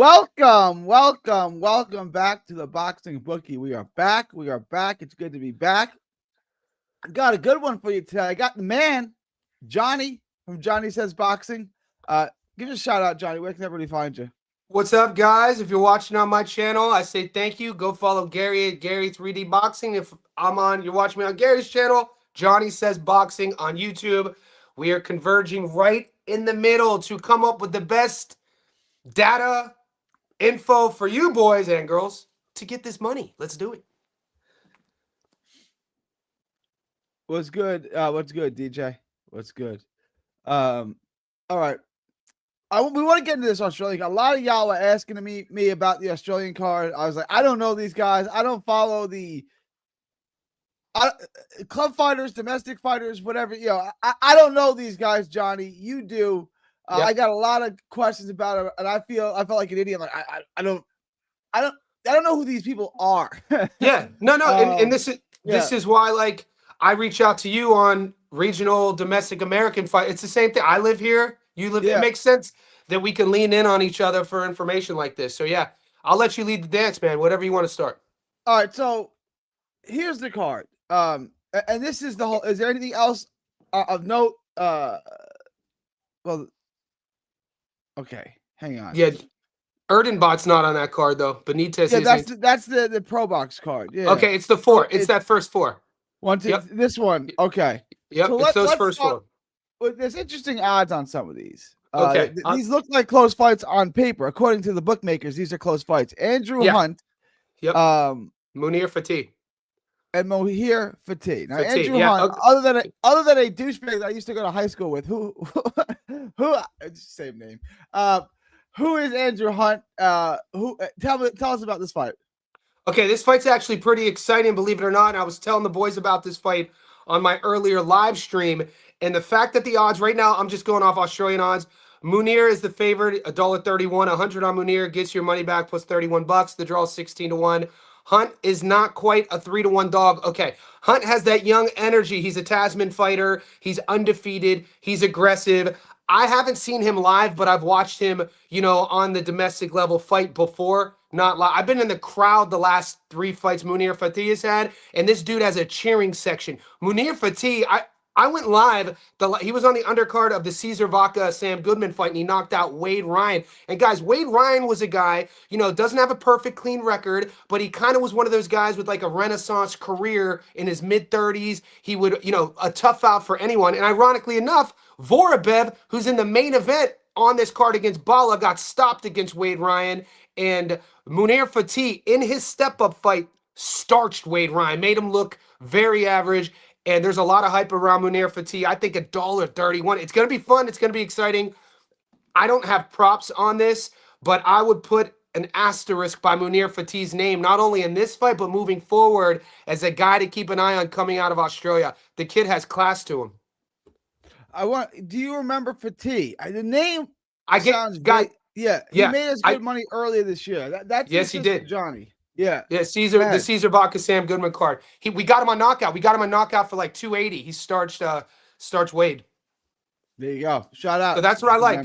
Welcome back to the Boxing Bookie. We are back. It's good to be back. I got a good one for you today. I got the man, Johnny from Johnny Says Boxing. Give us a shout out, Johnny. Where can everybody find you? What's up, guys? If you're watching on my channel, I say thank you. Go follow Gary at Gary 3D Boxing. If you're watching me on Gary's channel, Johnny Says Boxing on YouTube. We are converging right in the middle to come up with the best data info for you boys and girls to get this money. Let's do it. What's good? What's good, DJ? What's good? All right. We want to get into this Australian. A lot of y'all were asking me about the Australian card. I was like, I don't know these guys. I don't follow the club fighters, domestic fighters, whatever. I don't know these guys, Johnny. You do. Yep. I got a lot of questions about it, and I felt like an idiot. Like I don't know who these people are. Yeah, no, and this is why, like, I reach out to you on regional domestic American fight. It's the same thing. I live here. You live. Yeah. It makes sense that we can lean in on each other for information like this. So yeah, I'll let you lead the dance, man. Whatever you want to start. All right. So here's the card. And this is the whole. Is there anything else of note? Well, okay. Hang on. Yeah. Erdenbot's not on that card though. Benitez. Yeah, that's the Pro Box card. Yeah. Okay, it's the four. It's that first four. This one. Okay. Yep. So it's those first four. There's interesting odds on some of these. Okay. These look like close fights on paper. According to the bookmakers, these are close fights. Andrew Hunt. Yep. Munir Fatih. And Mohir Fatih. Now, Andrew Hunt, other than a douchebag that I used to go to high school with, who same name. Who is Andrew Hunt? Tell us about this fight. Okay, this fight's actually pretty exciting, believe it or not. And I was telling the boys about this fight on my earlier live stream. And the fact that the odds right now, I'm just going off Australian odds. Munir is the favorite, $1.31. 100 on Munir gets your money back plus 31 bucks. The draw is 16-1. Hunt is not quite a 3-1 dog. Okay, Hunt has that young energy. He's a Tasman fighter. He's undefeated. He's aggressive. I haven't seen him live, but I've watched him, on the domestic level fight before. Not live. I've been in the crowd the last 3 fights Munir Fatih has had, and this dude has a cheering section. Munir Fatih, I went live. He was on the undercard of the Cesar Vaca Sam Goodman fight, and he knocked out Wade Ryan. And guys, Wade Ryan was a guy, doesn't have a perfect clean record, but he kind of was one of those guys with like a renaissance career in his mid-30s. He would, a tough out for anyone. And ironically enough, Vorobiev, who's in the main event on this card against Bala, got stopped against Wade Ryan. And Munir Fatih, in his step-up fight, starched Wade Ryan, made him look very average. And there's a lot of hype around Munir Fatih. I think $1.31. It's going to be fun. It's going to be exciting. I don't have props on this, but I would put an asterisk by Munir Fatih's name, not only in this fight, but moving forward as a guy to keep an eye on coming out of Australia. The kid has class to him. Do you remember Fatih? The name sounds great. Yeah, he made us good money earlier this year. That's yes, he did, Johnny. Yeah, the Cesar Vaca Sam Goodman card. We got him on knockout. We got him on knockout for like 280. He starched Wade. There you go. Shout out. So that's what I like.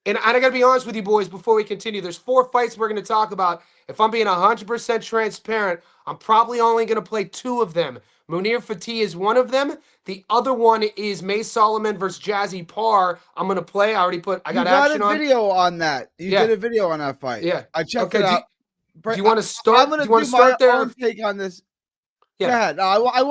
And I gotta be honest with you boys before we continue. There's 4 fights we're gonna talk about. If I'm being 100% transparent, I'm probably only gonna play 2 of them. Munir Fatih is one of them. The other one is Mai Soliman versus Jasmine Parr. I'm gonna play. I got action on. You got a video on that. You did a video on that fight. Yeah, I checked it out. Do you want to start? I'm going to do my own take on this. Yeah. Go ahead. No, I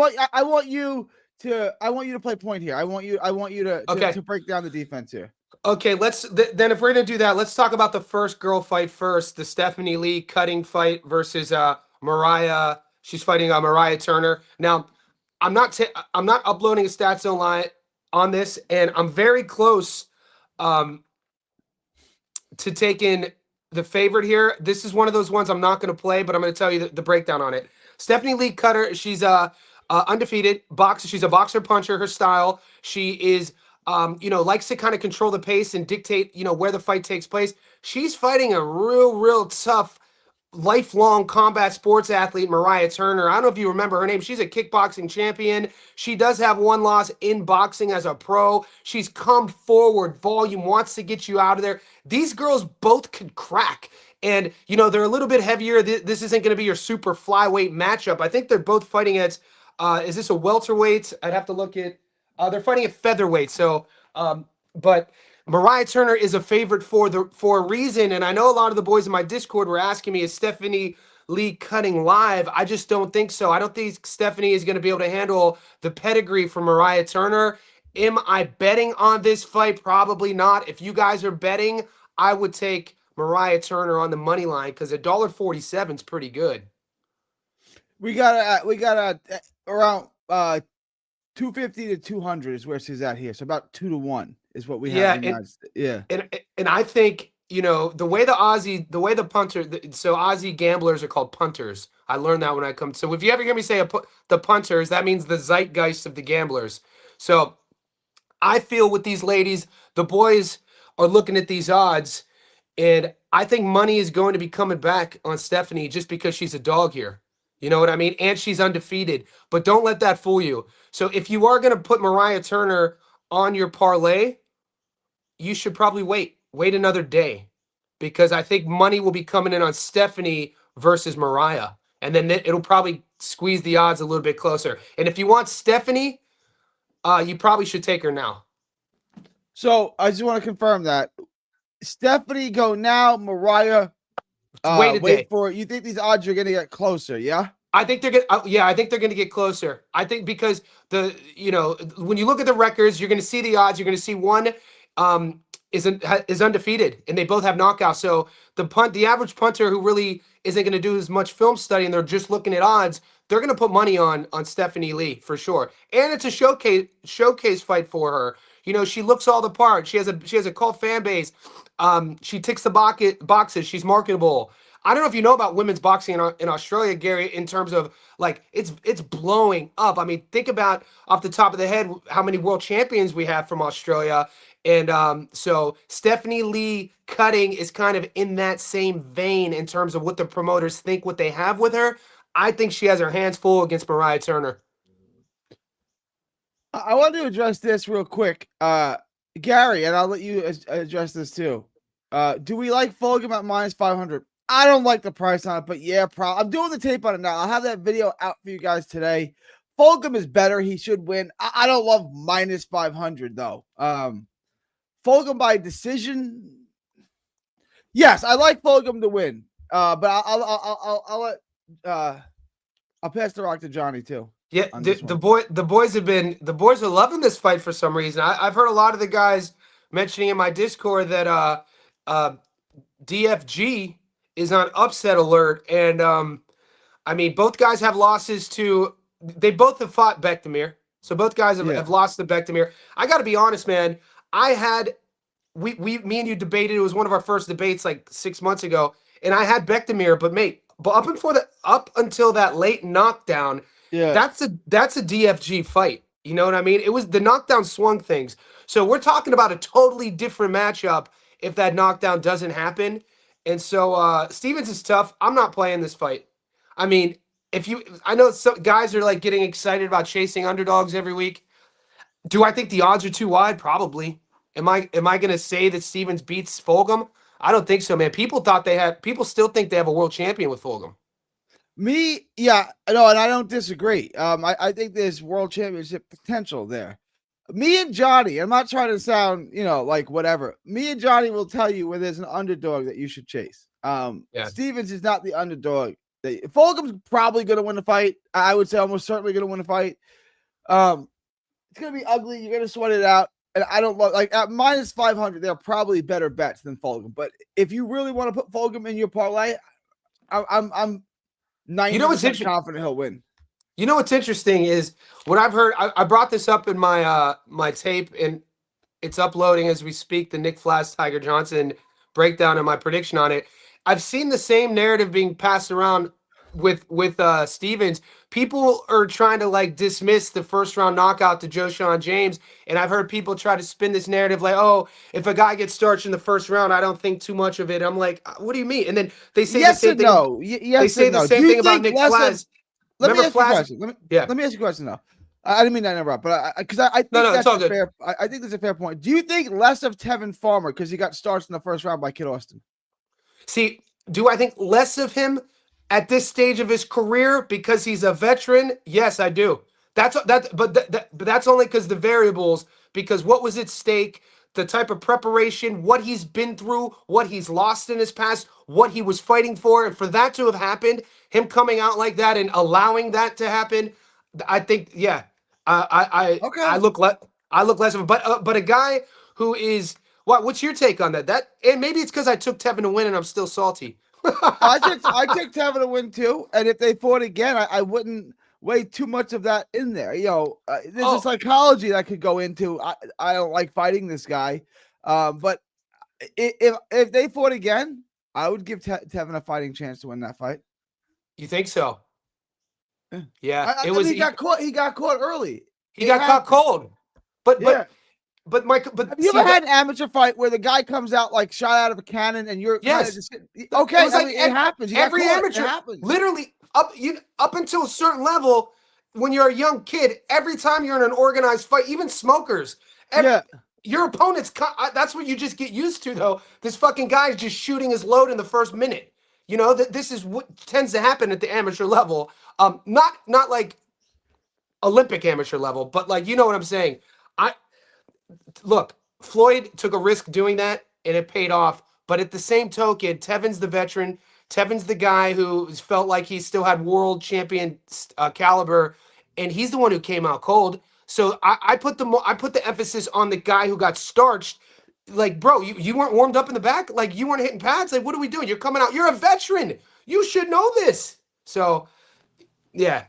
want you to play point here. I want you to break down the defense here. Okay, then if we're going to do that, let's talk about the first girl fight first, the Stephanie Lee cutting fight versus Mariah. She's fighting Mariah Turner. Now, I'm not uploading a stats zone line on this, and I'm very close to taking the favorite here. This is one of those ones I'm not going to play, but I'm going to tell you the breakdown on it. Stephanie Lee Cutter, she's undefeated boxer. She's a boxer puncher. Her style, she is, likes to kind of control the pace and dictate, where the fight takes place. She's fighting a real tough lifelong combat sports athlete, Mariah Turner. I don't know if you remember her name. She's a kickboxing champion. She does have one loss in boxing as a pro. She's come forward, volume, wants to get you out of there. These girls both could crack. And, you know, they're a little bit heavier. This isn't going to be your super flyweight matchup. I think they're both fighting at, is this a welterweight? I'd have to look at, they're fighting at featherweight. So, but Mariah Turner is a favorite for a reason, and I know a lot of the boys in my Discord were asking me, is Stephanie Lee cutting live? I just don't think so. I don't think Stephanie is going to be able to handle the pedigree from Mariah Turner. Am I betting on this fight? Probably not. If you guys are betting, I would take Mariah Turner on the money line because $1.47 is pretty good. We got around 250 to 200 is where she's at here. So about 2-1 is what we have. Yeah, and I think, you know, the way the punter, so Aussie gamblers are called punters. I learned that when I come. So if you ever hear me say the punters, that means the zeitgeist of the gamblers. So I feel with these ladies, the boys are looking at these odds, and I think money is going to be coming back on Stephanie just because she's a dog here. You know what I mean? And she's undefeated. But don't let that fool you. So if you are going to put Mariah Turner on your parlay, you should probably wait another day, because I think money will be coming in on Stephanie versus Mariah, and then it'll probably squeeze the odds a little bit closer. And if you want Stephanie, you probably should take her now. So I just want to confirm that Stephanie go now, Mariah wait for it. You think these odds are going to get closer? Yeah. I think they're gonna. Yeah, I think they're gonna get closer. I think because when you look at the records, you're gonna see the odds. You're gonna see one is undefeated, and they both have knockouts. So the average punter who really isn't gonna do as much film study, and they're just looking at odds, they're gonna put money on Stephanie Lee for sure. And it's a showcase fight for her. You know, she looks all the part. She has a cult fan base. She ticks the boxes. She's marketable. I don't know if you know about women's boxing in Australia, Gary, in terms of like it's blowing up. I mean, think about off the top of the head how many world champions we have from Australia. And so Stephanie Lee cutting is kind of in that same vein in terms of what the promoters think what they have with her. I think she has her hands full against Mariah Turner. I want to address this real quick. Gary, and I'll let you address this too. Do we like Fulgham at minus 500? I don't like the price on it, but yeah, I'm doing the tape on it now. I'll have that video out for you guys today. Fulgham is better. He should win. I don't love minus 500 though. Fulgham by decision. Yes, I like Fulgham to win. But I'll let I'll pass the rock to Johnny too. Yeah, the boys are loving this fight for some reason. I've heard a lot of the guys mentioning in my Discord that DFG is on upset alert, and I mean, both guys have losses to. They both have fought Bektemir, so both guys have lost to Bektemir. I got to be honest, man. Me and you debated. It was one of our first debates like 6 months ago, and I had Bektemir, but up until that late knockdown, that's a DFG fight. You know what I mean? It was the knockdown swung things. So we're talking about a totally different matchup if that knockdown doesn't happen. And so Stevens is tough. I'm not playing this fight. I mean, I know some guys are like getting excited about chasing underdogs every week. Do I think the odds are too wide? Probably. Am I going to say that Stevens beats Fulgham? I don't think so, man. People still think they have a world champion with Fulgham. Yeah, no, and I don't disagree. I think there's world championship potential there. Me and Johnny, I'm not trying to sound, like whatever. Me and Johnny will tell you where there's an underdog that you should chase. Stevens is not the underdog. Fulgham's probably going to win the fight. I would say almost certainly going to win the fight. It's going to be ugly. You're going to sweat it out. And I don't like at minus 500, they're probably better bets than Fulgham. But if you really want to put Fulgham in your parlay, I'm 90% confident he'll win. You know what's interesting is what I've heard. I brought this up in my tape, and it's uploading as we speak. The Nick Flash Tiger Johnson breakdown and my prediction on it. I've seen the same narrative being passed around with Stevens, people are trying to like dismiss the first round knockout to Joshua James, and I've heard people try to spin this narrative like, oh, if a guy gets starched in the first round, I don't think too much of it. I'm like, what do you mean? And then they say the Yes same and thing. no. They Yes say and the no. Do same you thing about think Nick less of? Flaz. Let me Remember ask you a Flaz? question. Yeah. Let me ask you a question though. I didn't mean to interrupt, but because I No, think no, it's that's all a good. fair. I think that's a fair point. Do you think less of Tevin Farmer because he got starched in the first round by Kid Austin? See, do I think less of him at this stage of his career because he's a veteran? Yes, I do. But that's only because the variables. Because what was at stake, the type of preparation, what he's been through, what he's lost in his past, what he was fighting for, and for that to have happened, him coming out like that and allowing that to happen, I think, yeah, I Okay. look I look less of a but a guy who is what's your take on that? That and maybe it's because I took Tevin to win and I'm still salty. I took Tevin to win too, and if they fought again, I wouldn't weigh too much of that in there. There's a Oh, psychology that I could go into. I don't like fighting this guy, but if they fought again, I would give Tevin a fighting chance to win that fight. you think so? Yeah. Yeah, I, it I mean, was he got caught. He got caught early. he It got caught happened. cold. But Yeah. Mike, Have but you see ever that had an amateur fight where the guy comes out like shot out of a cannon and you're kind of yes, just it okay? was I like mean, it happens. You got every caught. It amateur, happens. literally up until a certain level, when you're a young kid, every time you're in an organized fight, even smokers, Yeah. your opponent's. That's what you just get used to, though. This fucking guy is just shooting his load in the first minute. You know that this is what tends to happen at the amateur level. Not like Olympic amateur level, but like you know what I'm saying. I look, Floyd took a risk doing that, and it paid off. But at the same token, Tevin's the veteran. Tevin's the guy who felt like he still had world champion caliber, and he's the one who came out cold. So I put the emphasis on the guy who got starched. Like, bro, you weren't warmed up in the back. Like, you weren't hitting pads. Like, what are we doing? You're coming out. You're a veteran. You should know this. So, yeah,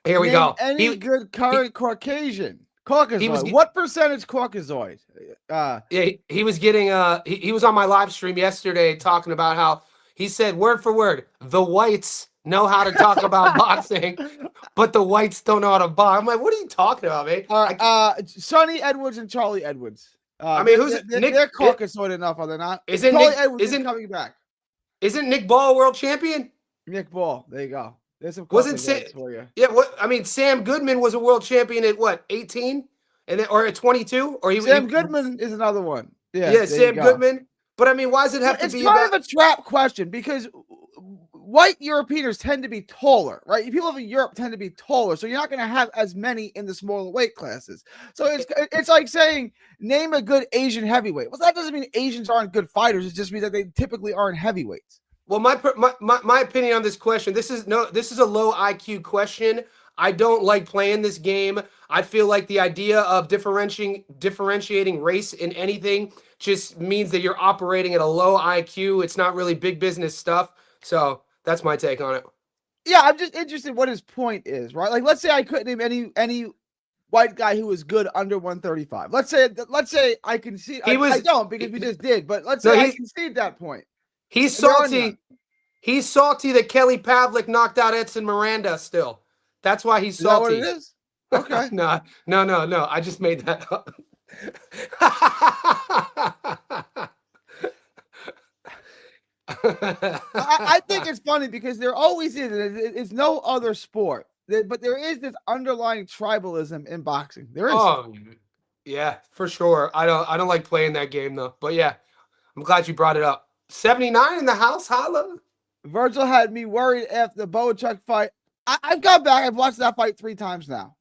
here we Name go. any good He current Caucasian. he was Caucasoid. What percentage Caucasoid? Yeah, he was getting he was on my live stream yesterday talking about how he said word for word, the whites know how to talk about boxing, but the whites don't know how to box. I'm like, what are you talking about, man? Sonny Edwards and Charlie Edwards. I mean, They're, who's they're, it? they're they're Nick Caucasoid enough, are they not? isn't Charlie Nick Edwards is coming back. isn't Nick Ball world champion? Nick Ball. There you go. There's some Wasn't Caucasoids for you. yeah, what I mean, Sam Goodman was a world champion at what, 18? And then or at 22? Or he Sam Goodman is another one. Yeah, yeah, there you Sam go. Goodman. But I mean, why does it have But to it's be kind about of a trap question because white Europeans tend to be taller, right? People in Europe tend to be taller, so you're not going to have as many in the smaller weight classes. So it's like saying name a good Asian heavyweight. Well, that doesn't mean Asians aren't good fighters. It just means that they typically aren't heavyweights. Well, my opinion on this question, this is a low IQ question. I don't like playing this game. I feel like the idea of differentiating race in anything just means that you're operating at a low IQ. It's not really big business stuff. So that's my take on it. Yeah, I'm just interested what his point is, right? Like, let's say I couldn't name any white guy who was good under 135. Let's say I concede. He I was don't because we just did, but let's no say I he concede that point. he's And there are none. salty. He's salty that Kelly Pavlik knocked out Edson Miranda still. That's why he's Is that what it salty. is? Okay. No, no, no, no. I just made that up. I think it's funny because there always is. It's no other sport, but there is this underlying tribalism in boxing. There is. Oh, yeah, for sure. I don't like playing that game though. But yeah, I'm glad you brought it up. 79 in the house, holla. Virgil had me worried after the Boachuk fight. I've gone back. I've watched that fight 3 times now.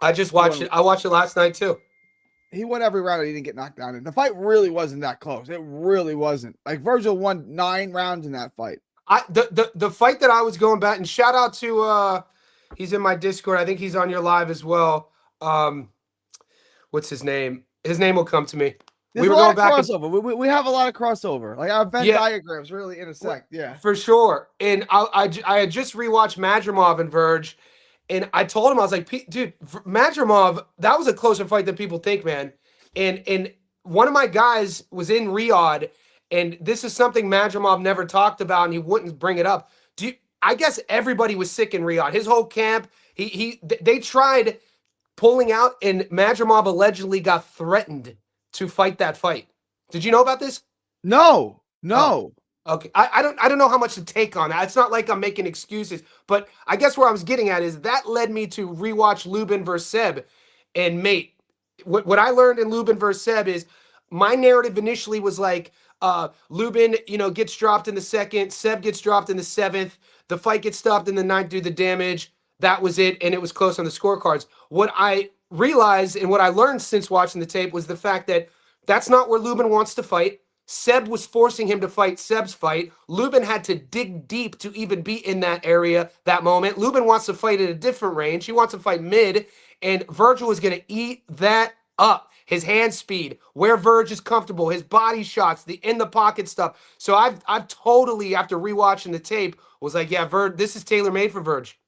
I just watched it. I watched it last night too. He won every round. And he didn't get knocked down. And the fight really wasn't that close. It really wasn't. Like Virgil won 9 rounds in that fight. The fight that I was going back and shout out to he's in my Discord. I think he's on your live as well. What's his name? His name will come to me. There's a lot of crossover. We have a lot of crossover. Like our Venn diagrams really intersect. Yeah, for sure. And I had just rewatched Madrimov and Verge, and I told him I was like, dude, Madrimov, that was a closer fight than people think, man. And one of my guys was in Riyadh, and this is something Madrimov never talked about, and he wouldn't bring it up. I guess everybody was sick in Riyadh. His whole camp. They tried pulling out, and Madrimov allegedly got threatened to fight that fight. Did you know about this? No, Oh, no. okay. I don't know how much to take on that. It's not like I'm making excuses, but I guess where I was getting at is that led me to rewatch Lubin versus Seb. And mate, what I learned in Lubin versus Seb is my narrative initially was like Lubin, gets dropped in the second, Seb gets dropped in the seventh, the fight gets stopped in the ninth due to the damage. That was it, and it was close on the scorecards. What I realized and what I learned since watching the tape was the fact that that's not where Lubin wants to fight. Seb was forcing him to fight Seb's fight. Lubin had to dig deep to even be in that area that moment. Lubin wants to fight at a different range. He wants to fight mid, and Virgil is going to eat that up. His hand speed, where Verge is comfortable, his body shots, the in the pocket stuff. So I've totally, after rewatching the tape, was like, yeah, Verge, this is tailor made for Verge.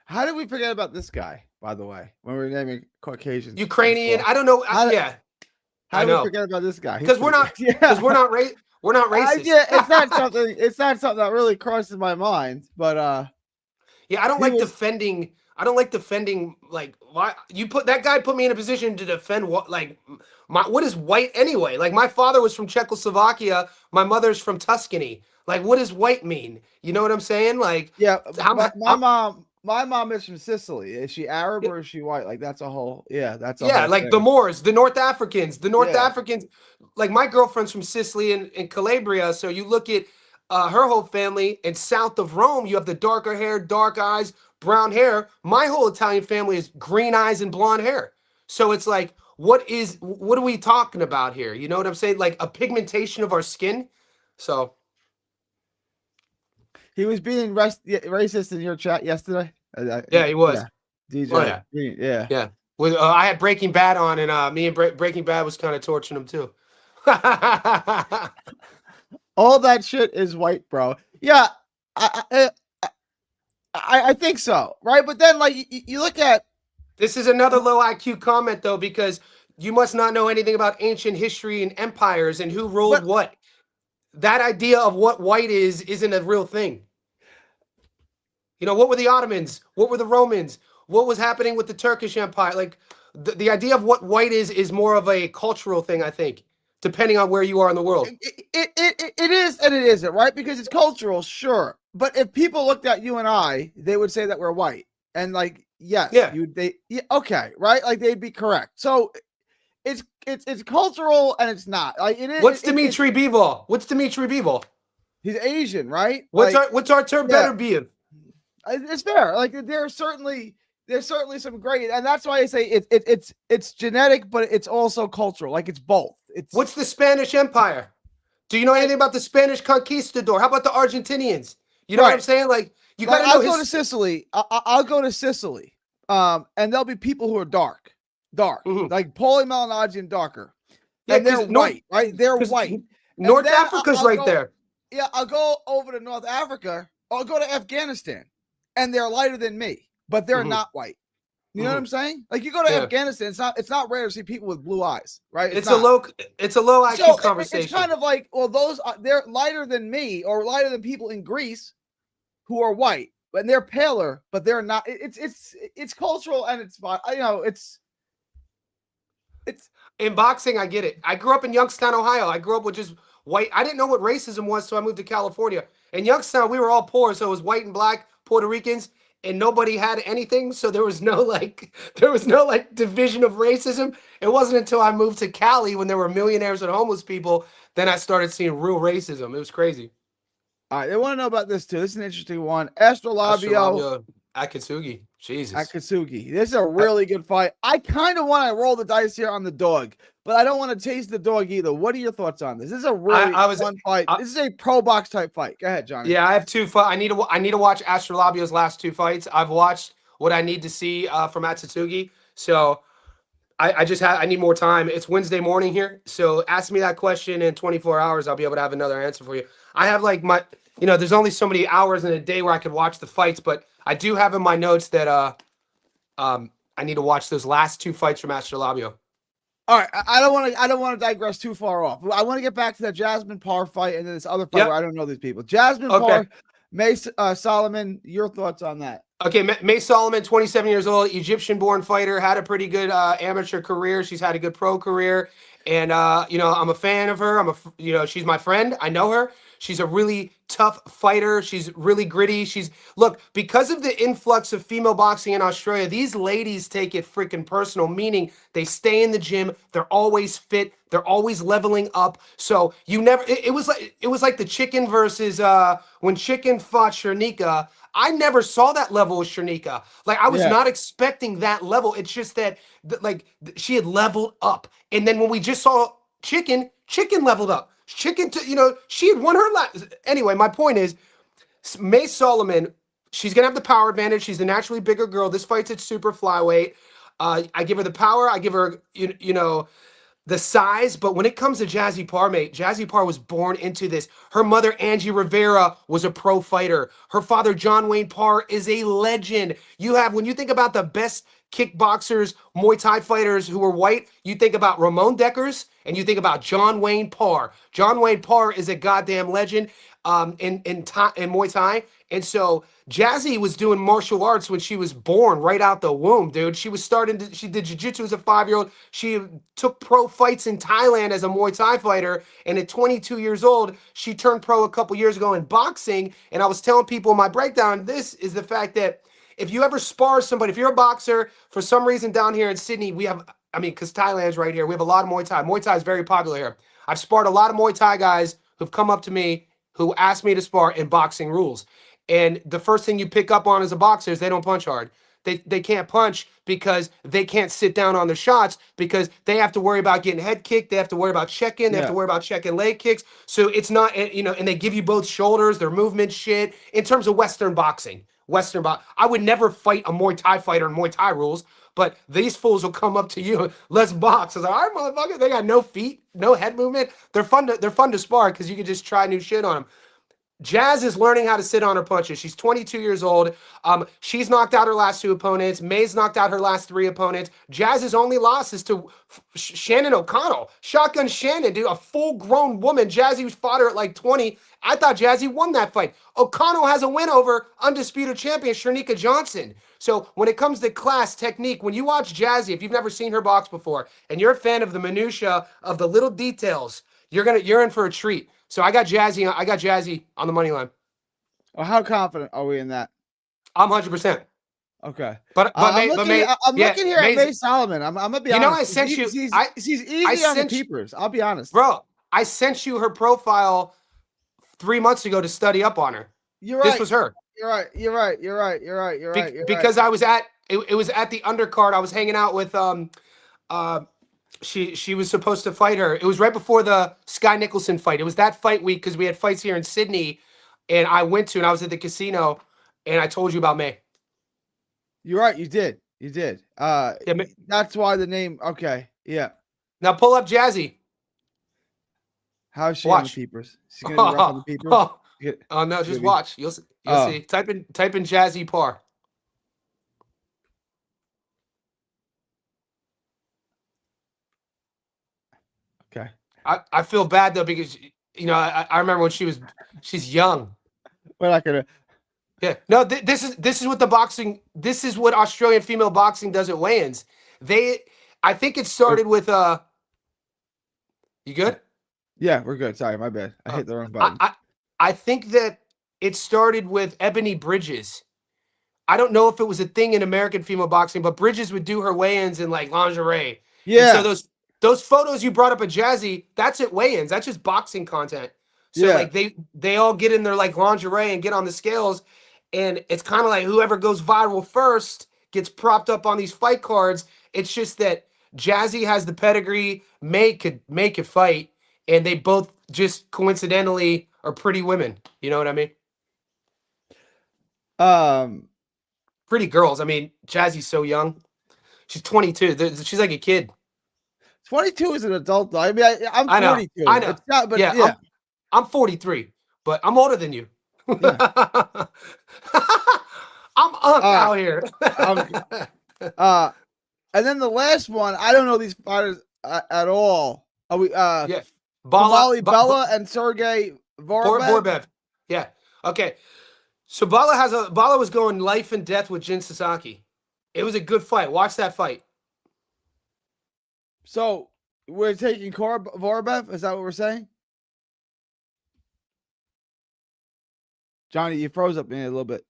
How did we forget about this guy, by the way, when we were naming Caucasians? Ukrainian, I don't know. Yeah. How I did we know. forget about this guy? Because we're not racist. Yeah, it's not something. It's not something that really crosses my mind. But yeah, I don't like defending. I don't like defending. Like, why that guy put me in a position to defend what? Like, what is white anyway? Like, my father was from Czechoslovakia. My mother's from Tuscany. Like, what does white mean? You know what I'm saying? Like, yeah, my mom is from Sicily. Is she Arab or is she white? Like, that's a whole. Yeah, that's a whole like thing. the Moors, the North Africans, Africans. Like, my girlfriend's from Sicily and Calabria. So you look at her whole family, and south of Rome, you have the darker hair, dark eyes, brown hair. My whole Italian family is green eyes and blonde hair. So it's like, what are we talking about here? You know what I'm saying? Like a pigmentation of our skin. So he was being racist in your chat yesterday. Yeah, he was. Yeah. DJ. Oh, yeah. Yeah. With I had Breaking Bad on, and me and Breaking Bad was kind of torching him too. All that shit is white, bro. Yeah, I think so, right? But then, like, you look at this is another low IQ comment though, because you must not know anything about ancient history and empires and who ruled what. That idea of what white isn't a real thing. What were the Ottomans? What were the Romans? What was happening with the Turkish Empire? Like, the idea of what white is more of a cultural thing, I think, depending on where you are in the world. It is and it isn't, right? Because it's cultural, sure. But if people looked at you and I, they would say that we're white. And like, yes, okay, right? Like, they'd be correct. So it's cultural and it's not. Like, it is. What's Dimitri Bivol? What's Dimitri Bivol? He's Asian, right? What's our term better be? It's fair. Like, there's certainly some great, and that's why I say it's genetic, but it's also cultural. Like, it's both. What's the Spanish Empire? Do you know anything about the Spanish conquistador? How about the Argentinians? You know what I'm saying? Like, you gotta know. I'll go to Sicily. I'll go to Sicily. And there'll be people who are dark, like Paulie Malignaggi and darker. Yeah, and they're white, right? They're white. North Africa's right there. Yeah, I'll go over to North Africa. I'll go to Afghanistan, and they're lighter than me, but they're not white. You know what I'm saying? Like, you go to Afghanistan, it's not rare to see people with blue eyes, right? It's a low IQ conversation. It's kind of like, well, they're lighter than me or lighter than people in Greece who are white, and they're paler, but they're not. It's cultural, and it's in boxing. I get it. I grew up in Youngstown, Ohio. I grew up with just white. I didn't know what racism was, so I moved to California. In Youngstown, we were all poor, so it was white and black Puerto Ricans, and nobody had anything. So there was no division of racism. It wasn't until I moved to Cali, when there were millionaires and homeless people, then I started seeing real racism. It was crazy. All right, they want to know about this too. This is an interesting one. Astrolabio Akatsugi. Jesus. Akatsugi. This is a really good fight. I kind of want to roll the dice here on the dog, but I don't want to taste the dog either. What are your thoughts on this? This is a really fun fight. This is a pro box type fight. Go ahead, Johnny. Yeah, I have two fights. I need to watch Astrolabio's last two fights. I've watched what I need to see from Akatsugi. So I need more time. It's Wednesday morning here. So ask me that question in 24 hours. I'll be able to have another answer for you. I have like there's only so many hours in a day where I could watch the fights, but I do have in my notes that I need to watch those last two fights from Astrolabio. All right, I don't want to digress too far off. I want to get back to that Jasmine Parr fight and then this other fight where I don't know these people. Jasmine Parr Mai Soliman, your thoughts on that? Okay, Mai Soliman, 27 years old, Egyptian-born fighter, had a pretty good amateur career. She's had a good pro career, and you know, I'm a fan of her. You know, she's my friend. I know her. She's a really tough fighter. She's really gritty. Look, because of the influx of female boxing in Australia, these ladies take it freaking personal, meaning they stay in the gym. They're always fit. They're always leveling up. So you never. It was like the chicken versus when Chicken fought Shernika. I never saw that level with Shernika. Like, I was Yeah. not expecting that level. It's just that, she had leveled up. And then when we just saw Chicken leveled up. Chicken, you know, she had won her last. Anyway, my point is, Mai Soliman, she's going to have the power advantage. She's the naturally bigger girl. This fight's at super flyweight. I give her the power. I give her, you know, the size, but when it comes to Jasmine Parr, mate, Jasmine Parr was born into this. Her mother, Angie Rivera, was a pro fighter. Her father, John Wayne Parr, is a legend. When you think about the best kickboxers, Muay Thai fighters who were white, you think about Ramon Deckers and you think about John Wayne Parr. John Wayne Parr is a goddamn legend in Muay Thai. And so Jazzy was doing martial arts when she was born, right out the womb, dude. She did jiu-jitsu as a 5-year-old. She took pro fights in Thailand as a Muay Thai fighter. And at 22 years old, she turned pro a couple years ago in boxing. And I was telling people in my breakdown, this is the fact that if you ever spar somebody, if you're a boxer, for some reason down here in Sydney, because Thailand's right here, we have a lot of Muay Thai. Muay Thai is very popular here. I've sparred a lot of Muay Thai guys who've come up to me who asked me to spar in boxing rules. And the first thing you pick up on as a boxer is they don't punch hard. They can't punch because they can't sit down on their shots because they have to worry about getting head kicked. They have to worry about check-in. They have to worry about checking leg kicks. So it's not, you know, and they give you both shoulders, their movement shit. In terms of Western boxing, I would never fight a Muay Thai fighter in Muay Thai rules, but these fools will come up to you, let's box. I was like, all right, motherfucker, they got no feet, no head movement. They're fun to spar because you can just try new shit on them. Jazz is learning how to sit on her punches. She's 22 years old. She's knocked out her last 2 opponents. Mai's knocked out her last 3 opponents. Jazz's only loss is to Shannon O'Connell. Shotgun Shannon, dude, a full-grown woman. Jazzy fought her at like 20. I thought Jazzy won that fight. O'Connell has a win over undisputed champion Shernika Johnson. So when it comes to class, technique, when you watch Jazzy, if you've never seen her box before, and you're a fan of the minutia, of the little details, you're in for a treat. So I got Jazzy on the money line. Well, how confident are we in that? I'm 100%. Okay. I'm looking here at Mai Soliman. I'm gonna be honest. You know, I sent you. She's easy on the peepers. I'll be honest, bro. I sent you her profile 3 months ago to study up on her. You're right. This was her. You're right. Because I was at it was at the undercard. I was hanging out with She was supposed to fight her. It was right before the Sky Nicholson fight. It was that fight week because we had fights here in Sydney, and I was at the casino, and I told you about Mai. You're right. You did. Yeah, that's why the name. Okay. Yeah. Now pull up Jazzy. How's she on the peepers? She's gonna be rough on the peepers. Oh no, just watch. You'll see. Type in Jasmine Parr. Okay. I feel bad though because you know I remember when she's young. We're not gonna. Yeah. No. This is what the boxing. This is what Australian female boxing does at weigh-ins. I think it started with You good? Yeah, we're good. Sorry, my bad. I hit the wrong button. I think that it started with Ebony Bridges. I don't know if it was a thing in American female boxing, but Bridges would do her weigh-ins in like lingerie. Yeah. And so those photos you brought up at Jazzy, that's at weigh-ins. That's just boxing content. So like they all get in their like lingerie and get on the scales, and it's kind of like whoever goes viral first gets propped up on these fight cards. It's just that Jazzy has the pedigree, Mai could fight, and they both just coincidentally are pretty women. You know what I mean? Pretty girls. I mean, Jazzy's so young. She's 22. She's like a kid. 22 is an adult, though. I mean, I'm 42. I know. It's not, but yeah. I'm 43, but I'm older than you. Yeah. I'm out here. And then the last one, I don't know these fighters at all. Are we? Yeah. Bala and Sergey Vorbev. Yeah. Okay. So Bala was going life and death with Jin Sasaki. It was a good fight. Watch that fight. So we're taking Vorobiev. Is that what we're saying? Johnny, you froze up me a little bit.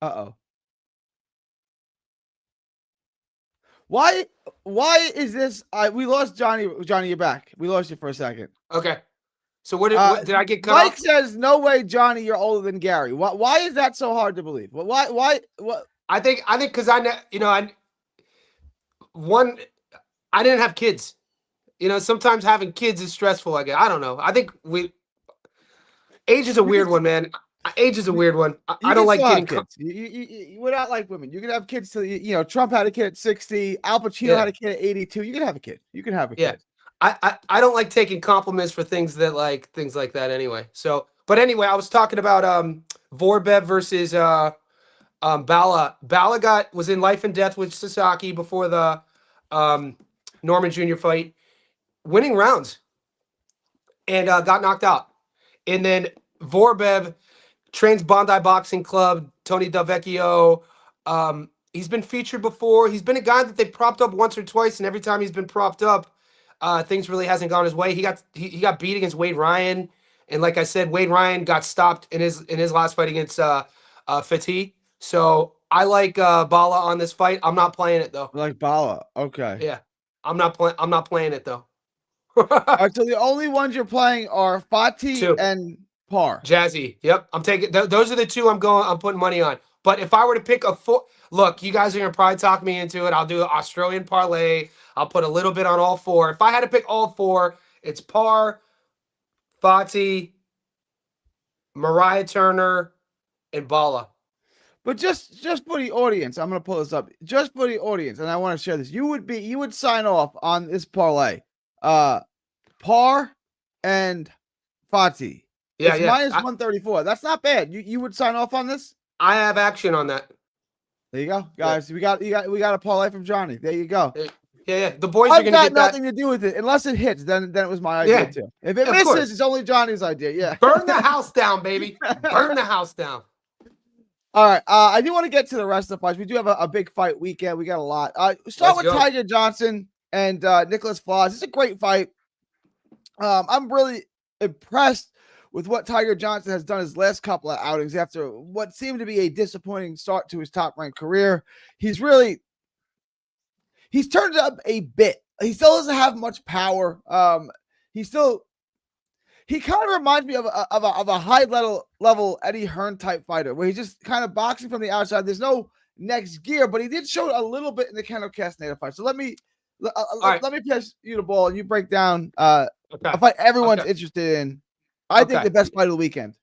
Uh-oh. Why is this? We lost Johnny. Johnny, you're back. We lost you for a second. Okay. So what did I get cut Mike off? says, "No way, Johnny, you're older than Gary." Why is that so hard to believe? Why? What? I think because I didn't have kids. Sometimes having kids is stressful. I don't know. I think age is a weird one, man. Age is a weird one. I don't like getting kids. We're not like women. You can have kids till Trump had a kid at 60. Al Pacino had a kid at 82. You can have a kid. You can have a kid. I don't like taking compliments for things like that anyway. So, but anyway, I was talking about Vorbev versus Bala. Bala was in life and death with Sasaki before the Norman Jr. fight, winning rounds, and got knocked out. And then Vorbev trains Bondi Boxing Club, Tony Delvecchio. He's been featured before. He's been a guy that they've propped up once or twice, and every time he's been propped up, things really hasn't gone his way. He got beat against Wade Ryan, and like I said, Wade Ryan got stopped in his last fight against Fatih. So I like Bala on this fight. I'm not playing it though. I like Bala. Okay. Yeah, I'm not playing it though. All right. So the only ones you're playing are Fatih and Parr. Jazzy. Yep. I'm taking those are the two I'm putting money on. But if I were to pick look, you guys are gonna probably talk me into it. I'll do an Australian parlay. I'll put a little bit on all four. If I had to pick all four, it's Parr, Fatih, Mariah Turner, and Bala. But just for the audience, I'm gonna pull this up. Just for the audience, and I want to share this. You would sign off on this parlay. Parr and Fatih. Yeah, it's minus 134. That's not bad. You would sign off on this? I have action on that. There you go, guys. Yeah. We got a parlay from Johnny. There you go. Yeah. The boys are gonna get nothing to do with it unless it hits. Then it was my idea too. If it misses, course. It's only Johnny's idea. Yeah. Burn the house down, baby. Burn the house down. All right. I do want to get to the rest of the fights. We do have a big fight weekend. We got a lot. Start with Tiger Johnson and Nicholas Flores. It's a great fight. I'm really impressed with what Tiger Johnson has done his last couple of outings after what seemed to be a disappointing start to his top-ranked career. He's turned it up a bit. He still doesn't have much power. He kind of reminds me of a high level Eddie Hearn type fighter where he's just kind of boxing from the outside. There's no next gear, but he did show a little bit in the Kenneth Castaneda fight. So let me pass you the ball and you break down a fight everyone's interested in. I think the best fight of the weekend.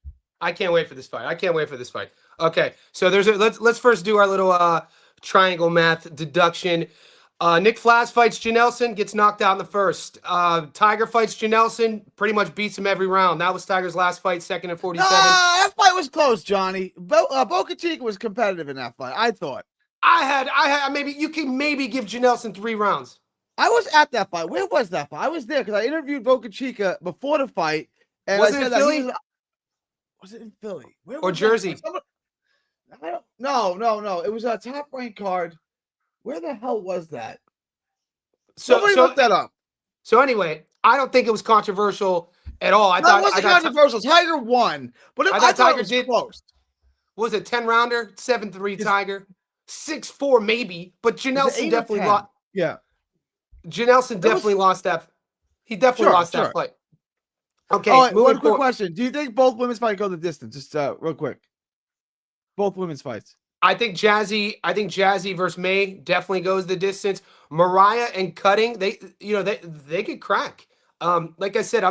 I can't wait for this fight. Okay, so let's first do our little triangle math deduction. Nick Flas fights Janelson, gets knocked out in the first. Tiger fights Janelson, pretty much beats him every round. That was Tiger's last fight, 2nd and 47. That fight was close, Johnny. Boca Chica was competitive in that fight, I thought. I had maybe you can give Janelson 3 rounds. I was at that fight. Where was that fight? I was there because I interviewed Boca Chica before the fight. And was it in Philly? Was it in Philly? Or Jersey? No. It was a top-ranked card. Where the hell was that? Somebody look that up. So anyway, I don't think it was controversial at all. It wasn't controversial. Tiger won, but I thought Tiger did close. Was it 10-rounder? 7-3 Tiger, 6-4 maybe, but Janelson definitely lost. Yeah, Janelson definitely lost that. He definitely lost that fight. Okay, one quick question. Do you think both women's fights go the distance? Just real quick. Both women's fights. I think Jazzy versus May definitely goes the distance. Mariah and Cutting, they could crack. Like I said,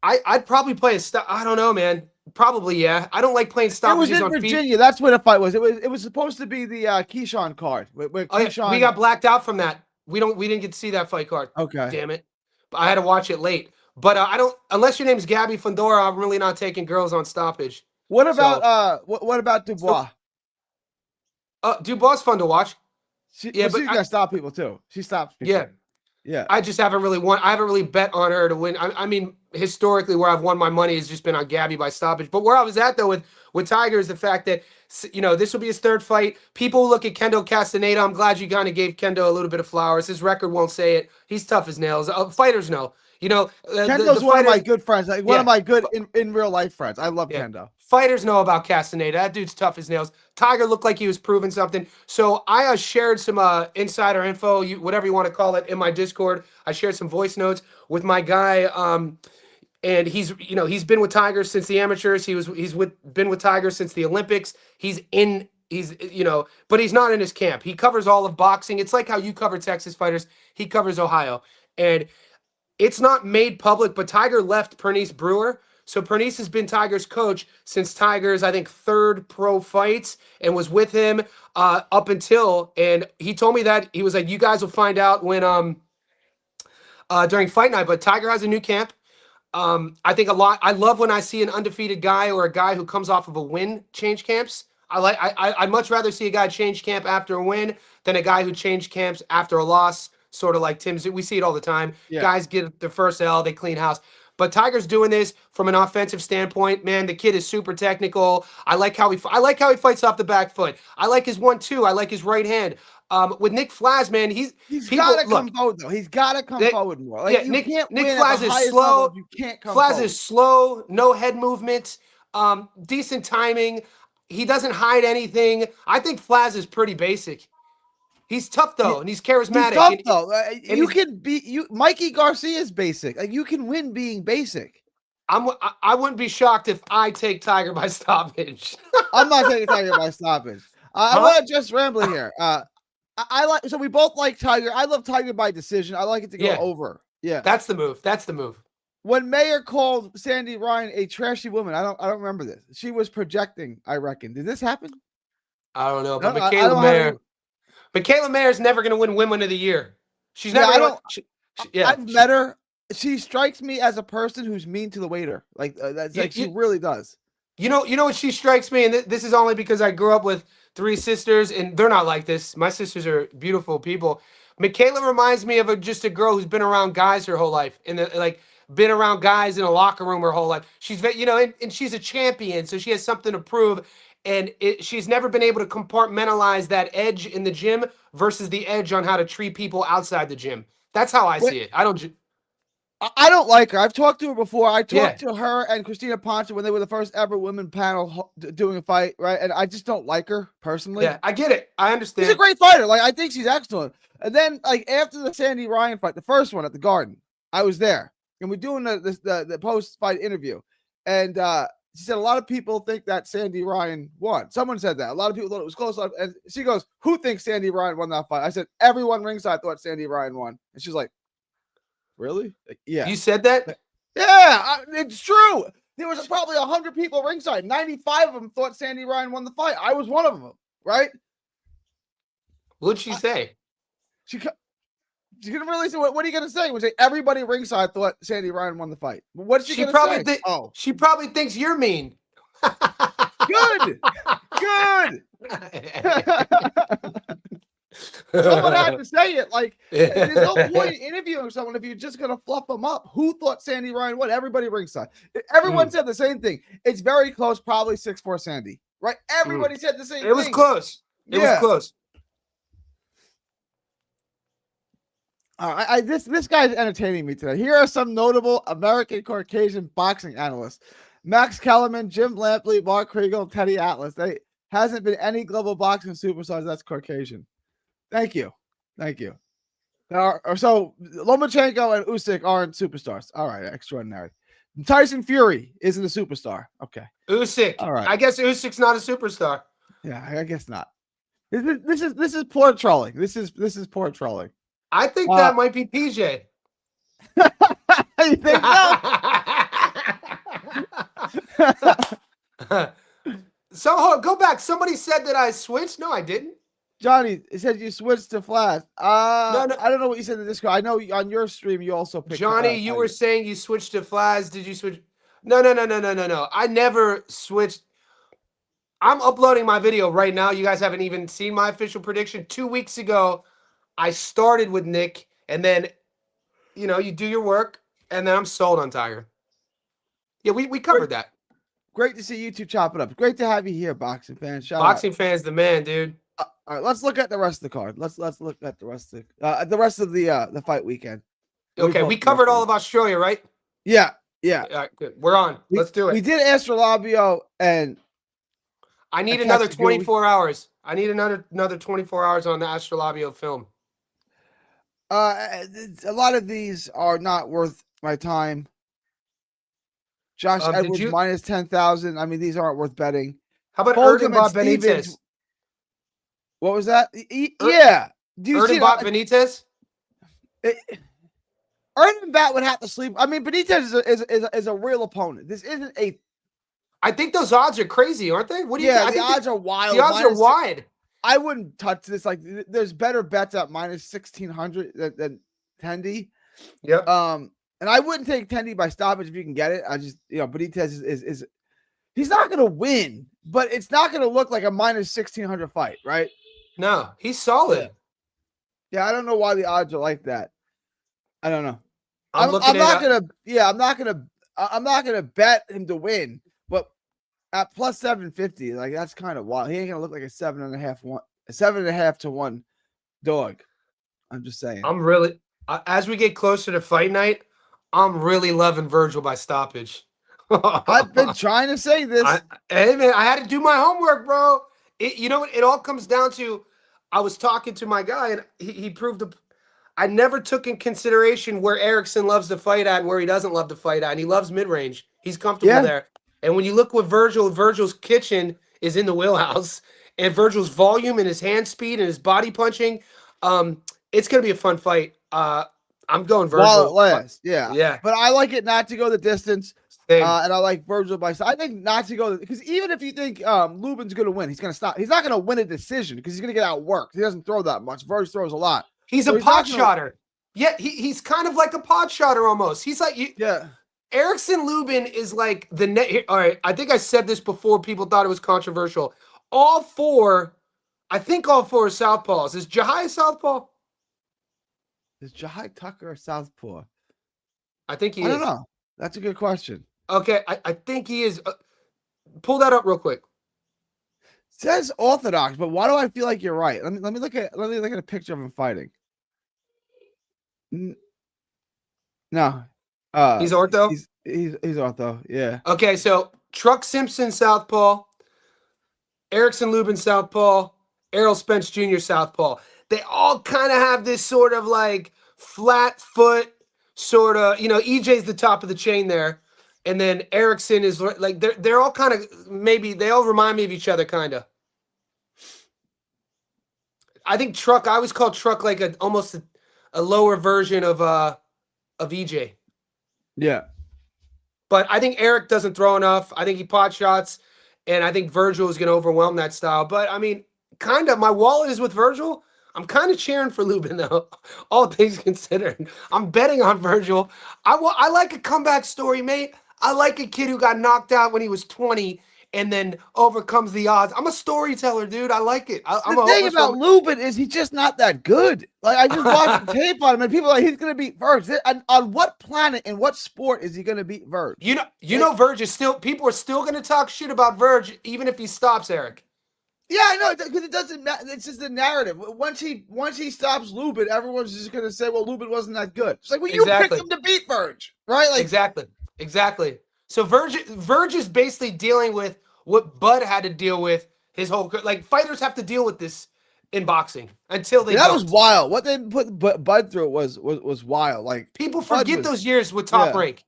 I'd probably play a I don't know, man. Probably, yeah. I don't like playing stoppages on feet. Virginia. That's where the fight was. It was supposed to be the Keyshawn card. Keyshawn... We got blacked out from that. We didn't get to see that fight card. Okay. Damn it. I had to watch it late. But I don't, unless your name's Gabby Fundora, I'm really not taking girls on stoppage. What about what about Dubois? Dubois fun to watch. She's gonna stop people too. She stops people. Yeah. Yeah. I just haven't really won. I haven't really bet on her to win. I mean, historically, where I've won my money has just been on Gabby by stoppage. But where I was at though with Tiger is the fact that this will be his third fight. People look at Kendo Castaneda. I'm glad you kind of gave Kendo a little bit of flowers. His record won't say it. He's tough as nails. Fighters know. Kendo's The one of my fighters. good friends, like one of Yeah. my good in real life friends. I love Yeah. Kendo. Fighters know about Castaneda. That dude's tough as nails. Tiger looked like he was proving something. So I shared some insider info, whatever you want to call it, in my Discord. I shared some voice notes with my guy, and he's been with Tiger since the amateurs. Been with Tiger since the Olympics. But he's not in his camp. He covers all of boxing. It's like how you cover Texas fighters. He covers Ohio, and it's not made public, but Tiger left Pernice Brewer. So Pernice has been Tiger's coach since Tiger's, I think, third pro fights, and was with him up until. And he told me that he was like, "You guys will find out when during fight night." But Tiger has a new camp. I think a lot. I love when I see an undefeated guy or a guy who comes off of a win change camps. I'd much rather see a guy change camp after a win than a guy who changed camps after a loss. Sort of like Tim's. We see it all the time. Yeah. Guys get the first L, they clean house. But Tiger's doing this from an offensive standpoint. Man, the kid is super technical. I like how he fights off the back foot. I like his 1-2. I like his right hand. With Nick Flaz, man, He's got to come forward though. He's got to come forward more. Like, you can't Nick win Flaz at the is highest slow. level if you can't come Flaz forward. is slow, no head movement, decent timing. He doesn't hide anything. I think Flaz is pretty basic. He's tough though, and he's charismatic. He's tough though. You can beat you. Mikey Garcia is basic. Like you can win being basic. I wouldn't be shocked if I take Tiger by stoppage. I'm not taking Tiger by stoppage. I want to just ramble here. I like, so we both like Tiger. I love Tiger by decision. I like it to go over. Yeah, that's the move. That's the move. When Mayer called Sandy Ryan a trashy woman, I don't remember this. She was projecting, I reckon. Did this happen? I don't know, but Michaela Mayer's never going to win Women of the Year. She's never. I've met her. She strikes me as a person who's mean to the waiter. Like she really does. You know what she strikes me, and this is only because I grew up with 3 sisters, and they're not like this. My sisters are beautiful people. Michaela reminds me of just a girl who's been around guys her whole life, been around guys in a locker room her whole life. She's and she's a champion, so she has something to prove. And she's never been able to compartmentalize that edge in the gym versus the edge on how to treat people outside the gym. That's how I see it. I don't like her. I've talked to her before. I talked to her and Christina Ponce when they were the first ever women panel doing a fight, right? And I just don't like her personally. Yeah, I get it. I understand. She's a great fighter. Like, I think she's excellent. And then, like, after the Sandy Ryan fight, the first one at the Garden, I was there. And we're doing the post-fight interview. And she said a lot of people think that Sandy Ryan won. Someone said that. A lot of people thought it was close. And she goes, "Who thinks Sandy Ryan won that fight?" I said, "Everyone ringside thought Sandy Ryan won." And she's like, "Really?" Like, yeah. You said that? Yeah, it's true. There was probably 100 people ringside. 95 of them thought Sandy Ryan won the fight. I was one of them, right? What'd she say? She didn't really say. What are you going to say? Would say everybody ringside thought Sandy Ryan won the fight. What's she going to say? She probably thinks you're mean. Good. Someone had to say it. Like, there's no point in interviewing someone if you're just going to fluff them up. Who thought Sandy Ryan won? Everybody ringside. Everyone said the same thing. It's very close, probably 6-4 Sandy, right? Everybody said the same thing. It was close. It was close. All right, this guy's entertaining me today. Here are some notable American Caucasian boxing analysts: Max Kellerman, Jim Lampley, Mark Kriegel, Teddy Atlas. There hasn't been any global boxing superstars that's Caucasian. Thank you. So Lomachenko and Usyk aren't superstars. All right, extraordinary. Tyson Fury isn't a superstar. Okay. Usyk. All right. I guess Usyk's not a superstar. Yeah, I guess not. This is poor trolling. This is poor trolling. I think that might be PJ. You think so? So go back. Somebody said that I switched. No, I didn't. Johnny, it said you switched to Flash. No, I don't know what you said in the Discord. I know on your stream you also picked. Johnny, you were saying you switched to Flash. Did you switch? No. I never switched. I'm uploading my video right now. You guys haven't even seen my official prediction. 2 weeks ago, I started with Nick, and then you do your work, and then I'm sold on Tiger. Yeah, we covered that. Great to see you two chop it up. Great to have you here, boxing fans. Shout Boxing fans, the man, dude. out. All right, let's look at the rest of the card. Let's look at the rest of the fight weekend. Okay, we covered all of Australia, right? Yeah, yeah. All right, good. We're on. Let's do it. We did Astrolabio, and I need another 24 hours. I need another 24 hours on the Astrolabio film. a lot of these are not worth my time. Josh Edwards minus 10,000. I mean, these aren't worth betting. How about Erdenbot Benitez? What was that? Yeah. Do you see Benitez? Erdenbot would have to sleep. I mean, Benitez is a real opponent. This isn't a. I think those odds are crazy, aren't they? What do you? Yeah, the odds are wild. The odds are wide. I wouldn't touch this. Like, there's better bets at minus 1,600 than Tendy. Yep. And I wouldn't take Tendy by stoppage if you can get it. I just, Benitez is he's not going to win, but it's not going to look like a minus 1,600 fight, right? No, he's solid. Yeah, I don't know why the odds are like that. I don't know. I'm not gonna bet him to win, but at plus 750, like that's kind of wild. He ain't gonna look like a 7.5 to 1 dog. I'm just saying. I'm really, as we get closer to fight night, I'm really loving Virgil by stoppage. I've been trying to say this. Hey man, I had to do my homework, bro. It all comes down to, I was talking to my guy and he proved I never took in consideration where Erickson loves to fight at and where he doesn't love to fight at. And he loves mid-range. He's comfortable there. And when you look with Virgil's kitchen is in the wheelhouse. And Virgil's volume and his hand speed and his body punching, it's going to be a fun fight. I'm going Virgil. While it lasts, yeah. Yeah. But I like it not to go the distance. Same. And I like Virgil by side. I think not to go, because even if you think Lubin's going to win, he's going to stop. He's not going to win a decision because he's going to get outworked. He doesn't throw that much. Virgil throws a lot. He's a pot shotter. Yeah, he's kind of like a pot shotter almost. He's like, Erickson Lubin is like the net. All right, I think I said this before. People thought it was controversial. All four are southpaws. Is Jahai a southpaw? Is Jahai Tucker a southpaw? I think he is. I don't know. That's a good question. Okay, I think he is. Pull that up real quick. It says orthodox, but why do I feel like you're right? Let me look at a picture of him fighting. No. He's ortho? He's ortho, yeah. Okay, so Truck Simpson southpaw, Erickson Lubin southpaw, Errol Spence Jr. southpaw. They all kind of have this sort of like flat foot sort of, EJ's the top of the chain there. And then Erickson is like, they're all kind of, maybe they all remind me of each other kind of. I think Truck, I always call Truck like almost a lower version of EJ. Yeah. But I think Eric doesn't throw enough. I think he pot shots, and I think Virgil is going to overwhelm that style. But, I mean, kind of, my wallet is with Virgil. I'm kind of cheering for Lubin, though, all things considered. I'm betting on Virgil. I like a comeback story, mate. I like a kid who got knocked out when he was 20 and then overcomes the odds. I'm a storyteller, dude. I like it. The thing about Lubin is he's just not that good. Like, I just watched the tape on him, and people are like, he's going to beat Verge. On what planet, in what sport is he going to beat Verge? Verge is still, people are still going to talk shit about Verge, even if he stops Eric. Yeah, I know, because it doesn't matter. It's just the narrative. Once he stops Lubin, everyone's just going to say, well, Lubin wasn't that good. It's like, well, you picked him to beat Verge, right? Like, Exactly. So Verge is basically dealing with what Bud had to deal with his whole, like, fighters have to deal with this in boxing until they. That was wild. What they put Bud through was wild. Like, people forget those years with Top Rank.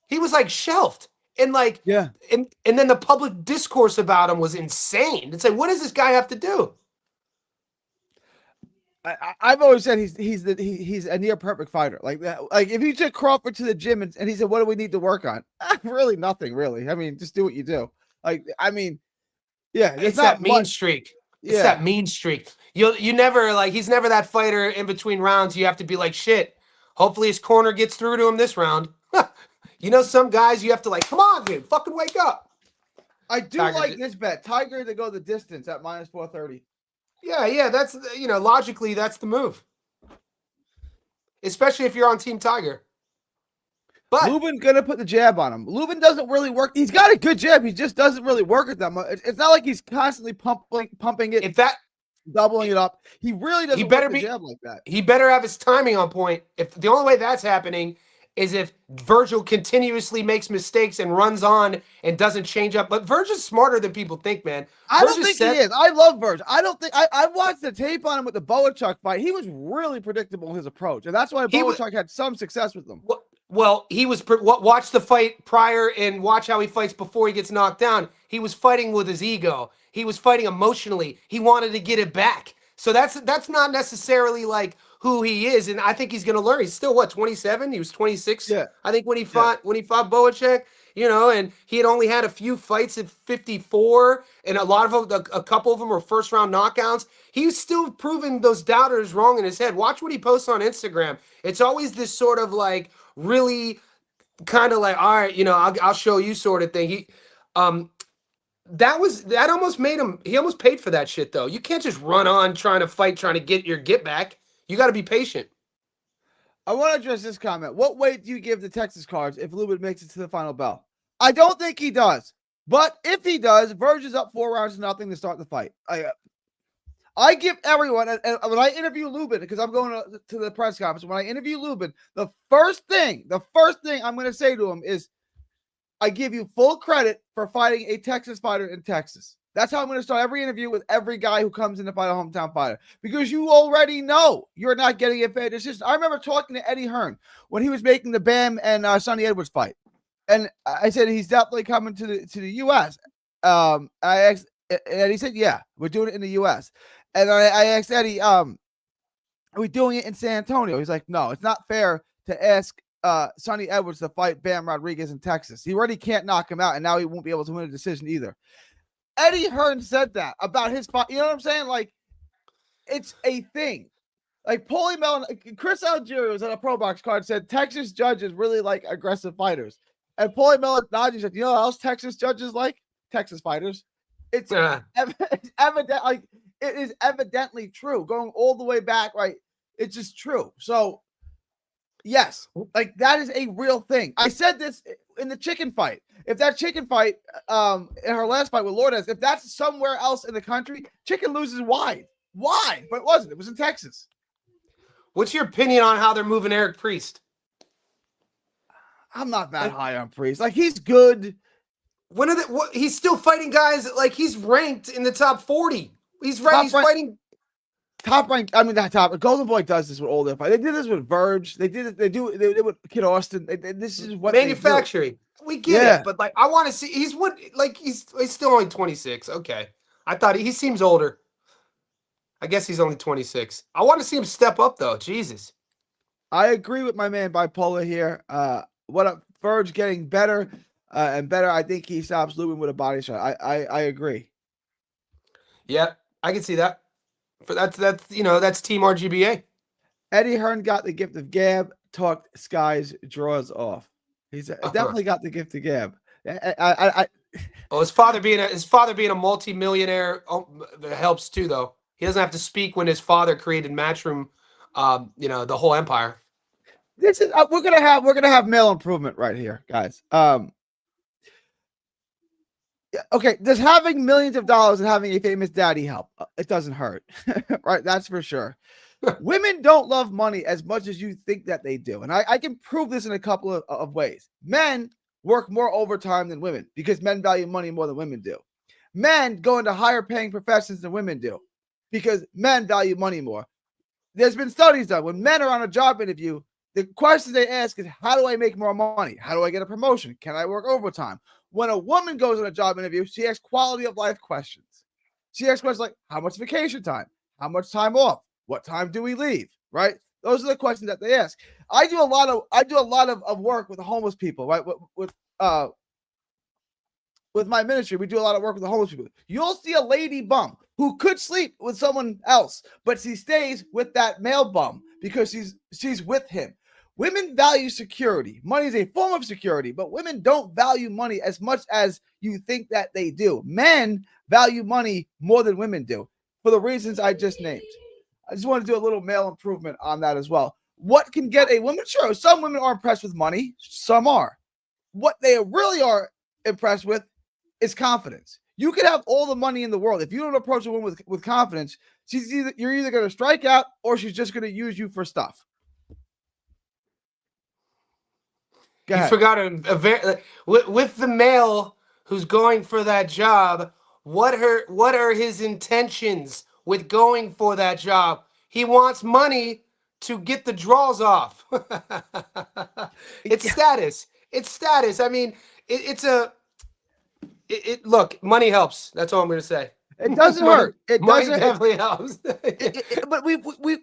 He was like shelved, and like and then the public discourse about him was insane. It's like, what does this guy have to do? I've always said he's a near perfect fighter. Like if you took Crawford to the gym and he said, "What do we need to work on?" Really, nothing. Really, I mean, just do what you do. Like, I mean, it's that mean streak. It's that mean streak. You never, like, he's never that fighter in between rounds. You have to be like, shit. Hopefully his corner gets through to him this round. Some guys you have to, like, come on, dude, fucking wake up. I do like this bet. Tiger to go the distance at minus 430. Yeah, that's, logically, that's the move. especially if you're on Team Tiger. But Lubin gonna put the jab on him. Lubin doesn't really work. He's got a good jab. He just doesn't really work it that much. It's not like he's constantly pumping it, if that doubling it up. He really he doesn't work the jab like that. he better have his timing on point. If the only way that's happening is if Virgil continuously makes mistakes and runs on and doesn't change up. But Virgil's smarter than people think, man. I don't think he is. I love Virgil. I don't think I watched the tape on him with the Boachuk fight. He was really predictable in his approach, and that's why Boachuk had some success with him. Well, he was watch the fight prior and watch how he fights before he gets knocked down. He was fighting with his ego. He was fighting emotionally. He wanted to get it back. So that's not necessarily like who he is, and I think he's going to learn. He's still 27? He was 26. Yeah. I think when he fought Boachuk, and he had only had a few fights at 54, and a couple of them were first round knockouts. He's still proving those doubters wrong in his head. Watch what he posts on Instagram. It's always this sort of like really kind of like, all right, I'll show you sort of thing. That almost made him. He almost paid for that shit though. You can't just run on trying to fight, trying to get your get back. You got to be patient. I want to address this comment. What weight do you give the Texas cards if Lubin makes it to the final bell? I don't think he does. But if he does, Verge is up 4 rounds to nothing to start the fight. I give everyone, and when I interview Lubin, because I'm going to the press conference, when I interview Lubin, the first thing I'm going to say to him is, I give you full credit for fighting a Texas fighter in Texas. That's how I'm going to start every interview with every guy who comes in to fight a hometown fighter, because you already know you're not getting a fair decision. I remember talking to Eddie Hearn when he was making the Bam and Sonny Edwards fight, and I said he's definitely coming to the U.S. I asked, and he said, "Yeah, we're doing it in the U.S." And I asked Eddie, "Are we doing it in San Antonio?" He's like, "No, it's not fair to ask Sonny Edwards to fight Bam Rodriguez in Texas. He already can't knock him out, and now he won't be able to win a decision either." Eddie Hearn said that about his fight. You know what I'm saying? Like, it's a thing. Like, Paulie Mellon, Chris Algieri was on a Pro Box card, said Texas judges really like aggressive fighters. And Paulie Mellon nodded, said, "You know what else Texas judges like? Texas fighters." It's evident, like, it is evidently true. Going all the way back, right? It's just true. So, yes, like, that is a real thing. I said this in the chicken fight. If that chicken fight, in her last fight with Lourdes, if that's somewhere else in the country, chicken loses wide. Why? But it wasn't. It was in Texas. What's your opinion on how they're moving Eric Priest? I'm not that high on Priest. Like, he's good. He's still fighting guys, like, he's ranked in the top 40. He's fighting top ranked. I mean, not top. Golden Boy does this with all their fights. They did this with Verge. They did it. They do it with Kid Austin. This is what manufacturing. We get it, but like, I want to see. He's still only 26. Okay, I thought he seems older. I guess he's only 26. I want to see him step up though. Jesus. I agree with my man Bipolar here. Verge getting better and better. I think he stops Lubin with a body shot. I agree. Yeah, I can see that. That's Team RGBA. Eddie Hearn got the gift of gab. Talked Sky's draws off. He's definitely got the gift of gab. His father being a multi-millionaire helps too, though. He doesn't have to speak when his father created Matchroom, the whole empire. This is we're gonna have male improvement right here, guys. Okay, does having millions of dollars and having a famous daddy help? It doesn't hurt, right? That's for sure. Women don't love money as much as you think that they do. And I can prove this in a couple of ways. Men work more overtime than women because men value money more than women do. Men go into higher paying professions than women do because men value money more. There's been studies done. When men are on a job interview, the question they ask is, how do I make more money? How do I get a promotion? Can I work overtime? When a woman goes on a job interview, she asks quality of life questions. She asks questions like, how much vacation time? How much time off? What time do we leave? Right? Those are the questions that they ask. I do a lot of work with homeless people, right? With my ministry, we do a lot of work with the homeless people. You'll see a lady bum who could sleep with someone else, but she stays with that male bum because she's with him. Women value security. Money is a form of security, but women don't value money as much as you think that they do. Men value money more than women do for the reasons I just named. I just want to do a little male improvement on that as well. What can get a woman? Sure, some women are impressed with money, some are. What they really are impressed with is confidence. You could have all the money in the world. If you don't approach a woman with confidence, you're either going to strike out or she's just going to use you for stuff. Go You ahead. forgot with the male who's going for that job. What are his intentions with going for that job? He wants money to get the draws off. It's status. It's status. I mean, it's a look, money helps. That's all I'm going to say. It doesn't money, hurt. It money doesn't. definitely helps. But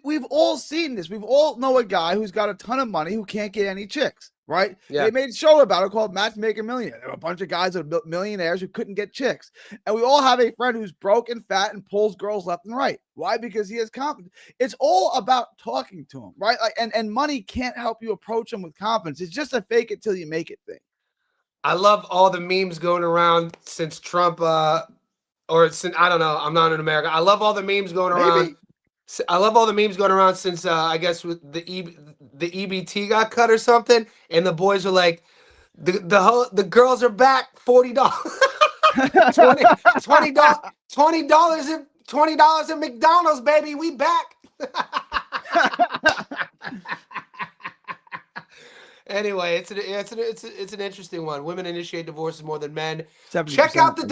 we've all seen this. We've all know a guy who's got a ton of money who can't get any chicks, right? Yeah. They made a show about it called Matchmaker Millionaire. There were a bunch of guys that are millionaires who couldn't get chicks, and we all have a friend who's broke and fat and pulls girls left and right. Why? Because he has confidence. It's all about talking to him, right? Like, and money can't help you approach him with confidence. It's just a fake it till you make it thing. I love all the memes going around since Trump. Or since, I don't know, I'm not in America. I love all the memes going around. Maybe. I love all the memes going around since I guess with the EBT got cut or something, and the boys are like, the girls are back, $40, $20 at McDonald's, baby, we back. Anyway, it's an interesting one. Women initiate divorces more than men. Check out the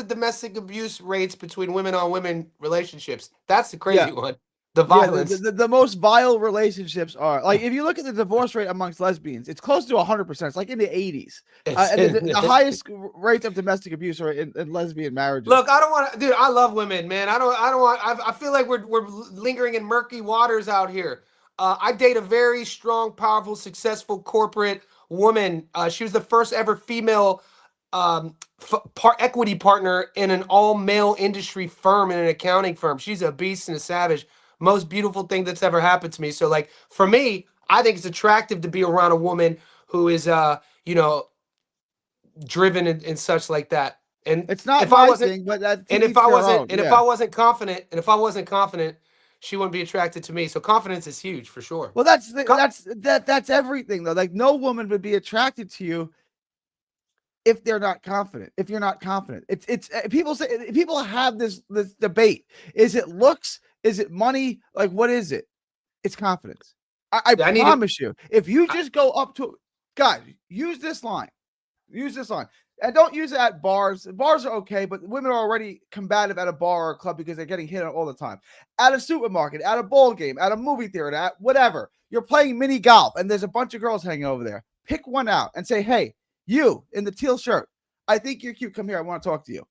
domestic abuse rates between women on women relationships. That's the crazy one. The violence. Yeah, the most vile relationships are like, if you look at the divorce rate amongst lesbians, it's close to 100%. It's like in the 80s. And the highest rates of domestic abuse are in lesbian marriages. Look, I don't want to, dude. I love women, man. I feel like we're lingering in murky waters out here. I date a very strong, powerful, successful corporate woman. She was the first ever female equity partner in an all-male industry firm, in an accounting firm. She's a beast and a savage. Most beautiful thing that's ever happened to me. So, like, for me, I think it's attractive to be around a woman who is, driven and such like that. And it's not if my I wasn't, thing, but that and if I wasn't, and if I wasn't confident, she wouldn't be attracted to me. So confidence is huge for sure. Well, that's everything though. Like, no woman would be attracted to you if they're not confident. If you're not confident, it's people have this debate. Is it looks? Is it money? Like, what is it? It's confidence. I promise you. If you just go up to guys, use this line. Use this line. And don't use it at bars. Bars are okay, but women are already combative at a bar or a club because they're getting hit on all the time. At a supermarket, at a ball game, at a movie theater, at whatever. You're playing mini golf and there's a bunch of girls hanging over there. Pick one out and say, hey, you in the teal shirt, I think you're cute. Come here. I want to talk to you.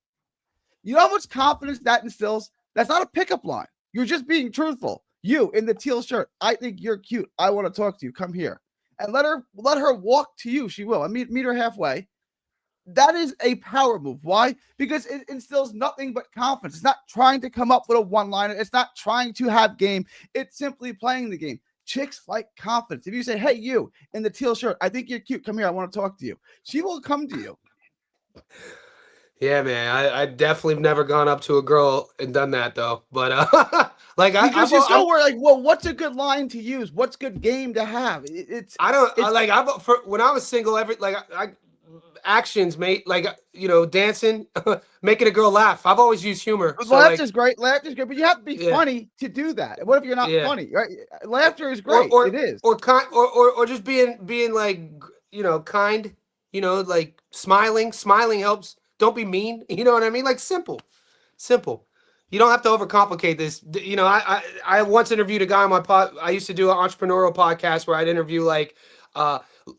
You know how much confidence that instills? That's not a pickup line. You're just being truthful. You in the teal shirt, I think you're cute. I want to talk to you. Come here. And let her walk to you. She will. I meet her halfway. That is a power move. Why? Because it instills nothing but confidence. It's not trying to come up with a one-liner. It's not trying to have game. It's simply playing the game. Chicks like confidence. If you say, hey, you in the teal shirt, I think you're cute. Come here. I want to talk to you. She will come to you. Yeah, man. I definitely have never gone up to a girl and done that though. But because you're still like, well, what's a good line to use? What's good game to have? When I was single, actions, mate, like, dancing, making a girl laugh. I've always used humor. So laughter is great. Laughter is great, but you have to be funny to do that. What if you're not funny? Right? Laughter is great. It is. Or kind, or just being like, kind. Like smiling. Smiling helps. Don't be mean. You know what I mean? Like simple. You don't have to overcomplicate this. I once interviewed a guy on my pod. I used to do an entrepreneurial podcast where I'd interview like.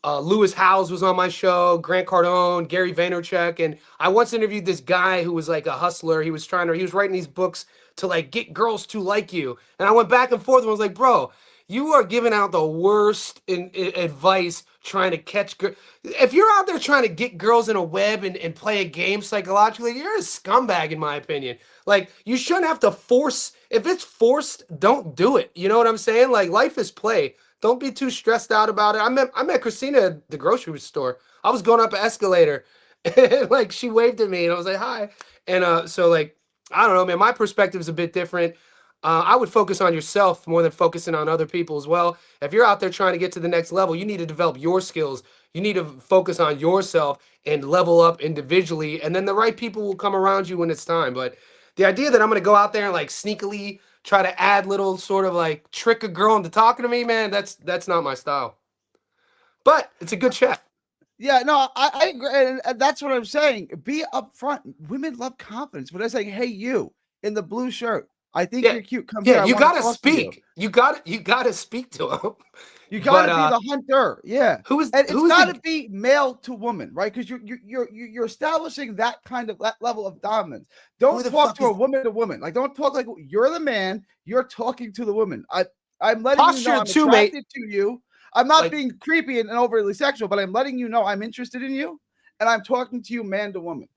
Lewis Howes was on my show, Grant Cardone, Gary Vaynerchuk, and I once interviewed this guy who was like a hustler. He was writing these books to like get girls to like you, and I went back and forth and was like, bro, you are giving out the worst advice trying to catch girls. If you're out there trying to get girls in a web and play a game psychologically, you're a scumbag in my opinion. Like, you shouldn't have to force. If it's forced, don't do it. You know what I'm saying? Like, life is play. Don't be too stressed out about it. I met Christina at the grocery store. I was going up an escalator, and like she waved at me, and I was like, "Hi." And so like, I don't know, man. My perspective is a bit different. I would focus on yourself more than focusing on other people as well. If you're out there trying to get to the next level, you need to develop your skills. You need to focus on yourself and level up individually, and then the right people will come around you when it's time. But the idea that I'm going to go out there and like sneakily try to add little sort of like trick a girl into talking to me, man, that's not my style. But it's a good chat. Yeah, no, I agree, and that's what I'm saying. Be upfront. Women love confidence. When I say, "Hey, you in the blue shirt, I think Yeah, you're cute. Come yeah, here. I you want gotta to talk to you." speak. You gotta speak to him. You got But to be the hunter, yeah, and it's who is got to the be male to woman, right? Because you're establishing that kind of that level of dominance. who Don't the talk fuck to a is woman to woman. Like, don't talk like you're the man. You're talking to the woman. I'm letting you know posture I'm too, mate? attracted to you. I'm not Like, being creepy and overly sexual, but I'm letting you know I'm interested in you, and I'm talking to you man to woman.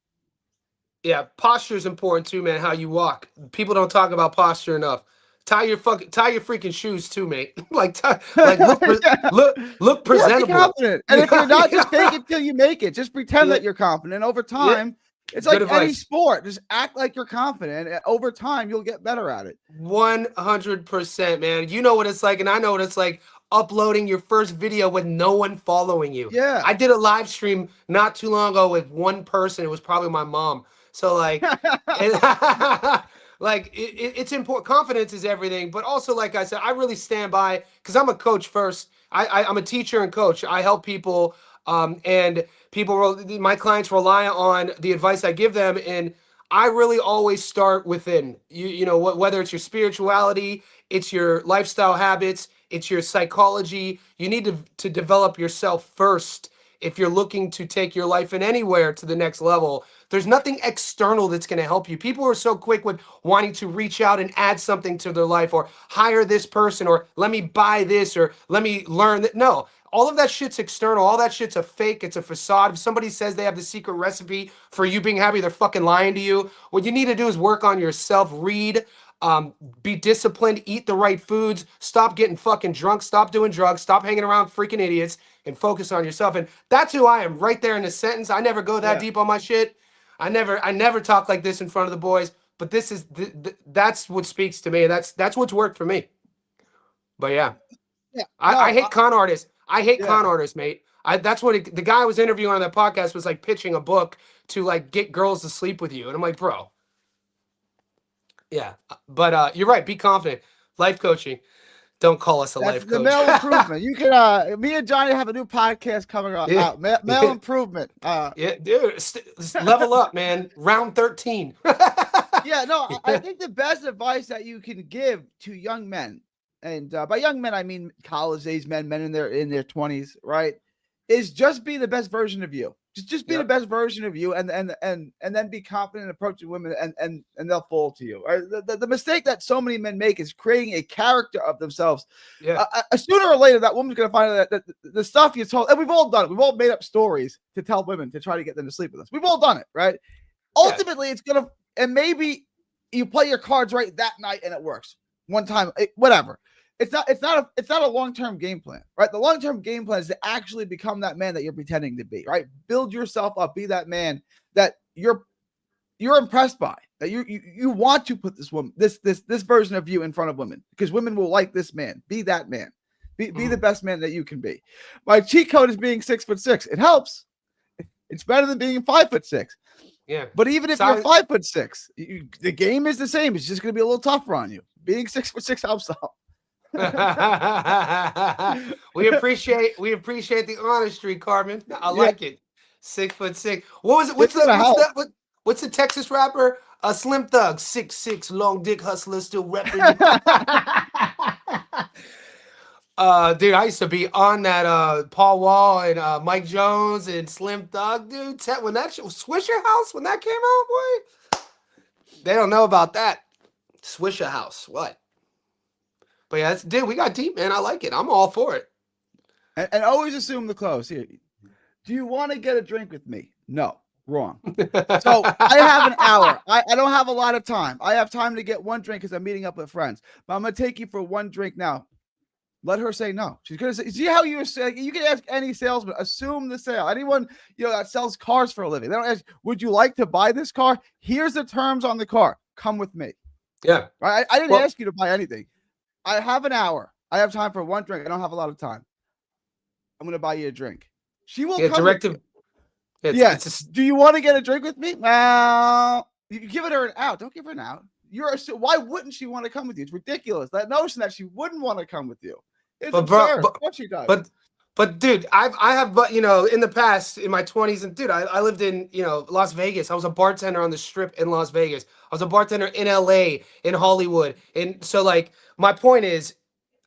yeah, posture is important too, man. How you walk. People don't talk about posture enough. Tie your freaking shoes too, mate. Like Yeah. look Yeah, be presentable. confident. And if you're Yeah, not, just fake yeah, it till you make it. Just pretend yeah, that you're confident. Over yeah. time, it's Good like any advice. sport. Just act like you're confident. And over time, you'll get better at it. 100%, man. You know what it's like, and I know what it's like uploading your first video with no one following you. Yeah. I did a live stream not too long ago with one person. It was probably my mom. So like, it's important. Confidence is everything, but also like I said, I really stand by because I'm a coach first. I'm a teacher and coach. I help people, and my clients rely on the advice I give them, and I really always start within you know whether it's your spirituality, it's your lifestyle habits, it's your psychology. You need to develop yourself first if you're looking to take your life in anywhere to the next level. There's nothing external that's going to help you. People are so quick with wanting to reach out and add something to their life, or hire this person, or let me buy this, or let me learn that. No, all of that shit's external. All that shit's a fake. It's a facade. If somebody says they have the secret recipe for you being happy, they're fucking lying to you. What you need to do is work on yourself, read, be disciplined, eat the right foods, stop getting fucking drunk, stop doing drugs, stop hanging around freaking idiots, and focus on yourself. And that's who I am right there in the sentence. I never go that Yeah. deep on my shit. I never talk like this in front of the boys, but this is that's what speaks to me. That's what's worked for me. But yeah. Yeah. I No. hate con artists. I hate Yeah. con artists, mate. That's what the guy I was interviewing on that podcast was like pitching a book to like get girls to sleep with you. And I'm like, bro, yeah. But you're right. Be confident. Life coaching. Don't call us a That's life the coach. male improvement. You can, me and Johnny have a new podcast coming Yeah. out. Male improvement. Yeah, dude. Level up, man. Round 13. Yeah, no, I think the best advice that you can give to young men, and by young men I mean college age men, men in their 20s, right, is just be the best version of you. Just be the Yep. best version of you, and then be confident in approaching women, and they'll fall to you. Right? The mistake that so many men make is creating a character of themselves. Yeah. Sooner or later, that woman's going to find out that the stuff you told, and we've all done it. We've all made up stories to tell women to try to get them to sleep with us. We've all done it, right? Yeah. Ultimately, it's gonna, and maybe you play your cards right that night and it works one time, whatever. It's not a long-term game plan, right? The long-term game plan is to actually become that man that you're pretending to be, right? Build yourself up, be that man that you're impressed by, that you want to put this woman, this version of you in front of women, because women will like this man. Be that man. Be the best man that you can be. My cheat code is being 6'6". It helps. It's better than being 5'6". Yeah. But even if you're 5'6", the game is the same. It's just going to be a little tougher on you. Being 6'6" helps out. we appreciate the honesty, Carmen. I like it. 6'6". What was it? What's the Texas rapper? Slim Thug, 6'6", long dick hustler, still repping. Dude, I used to be on that Paul Wall and Mike Jones and Slim Thug, dude. When that Swisher House, when that came out, boy, they don't know about that. Swisher House, what? But yeah, dude, we got deep, man. I like it. I'm all for it. And always assume the close. Here, do you want to get a drink with me? No, wrong. So I have an hour. I don't have a lot of time. I have time to get one drink because I'm meeting up with friends. But I'm gonna take you for one drink now. Let her say no. She's gonna say. See how you say? You can ask any salesman. Assume the sale. Anyone that sells cars for a living. They don't ask. Would you like to buy this car? Here's the terms on the car. Come with me. Yeah. I didn't Well, ask you to buy anything. I have an hour. I have time for one drink. I don't have a lot of time. I'm gonna buy you a drink. She will yeah, come with you. directive. It's Yes. just, Do you want to get a drink with me? Well, you give it her an out. Don't give her an out. Why wouldn't she want to come with you? It's ridiculous. That notion that she wouldn't want to come with you. It's but bro, absurd. Of course she does. but dude, I have, but in the past, in my 20s, and dude, I lived in Las Vegas. I was a bartender on the Strip in Las Vegas. I was a bartender in LA, in Hollywood, and so like my point is,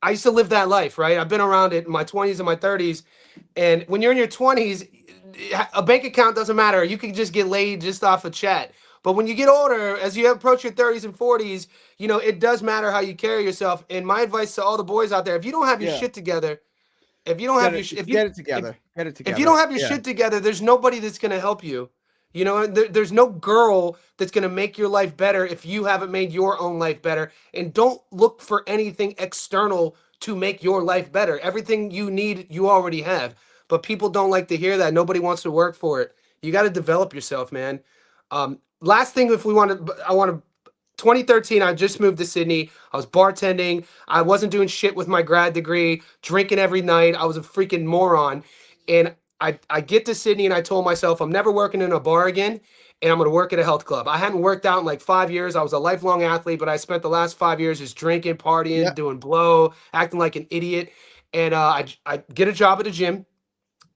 I used to live that life, right? I've been around it in my 20s and my 30s. And when you're in your 20s, a bank account doesn't matter. You can just get laid just off a chat. But when you get older, as you approach your 30s and 40s, it does matter how you carry yourself. And my advice to all the boys out there, if you don't have your Yeah. shit together, if you don't have your Get it together. Get it if you together. don't have your Yeah. shit together, there's nobody that's going to help you. There's no girl that's going to make your life better if you haven't made your own life better. And don't look for anything external to make your life better. Everything you need, you already have. But people don't like to hear that. Nobody wants to work for it. You got to develop yourself, man. Last thing, if we want to, I want to 2013, I just moved to Sydney. I was bartending. I wasn't doing shit with my grad degree, drinking every night. I was a freaking moron. And I get to Sydney and I told myself, I'm never working in a bar again, and I'm going to work at a health club. I hadn't worked out in like 5 years. I was a lifelong athlete, but I spent the last 5 years just drinking, partying, Yeah. doing blow, acting like an idiot. And I get a job at a gym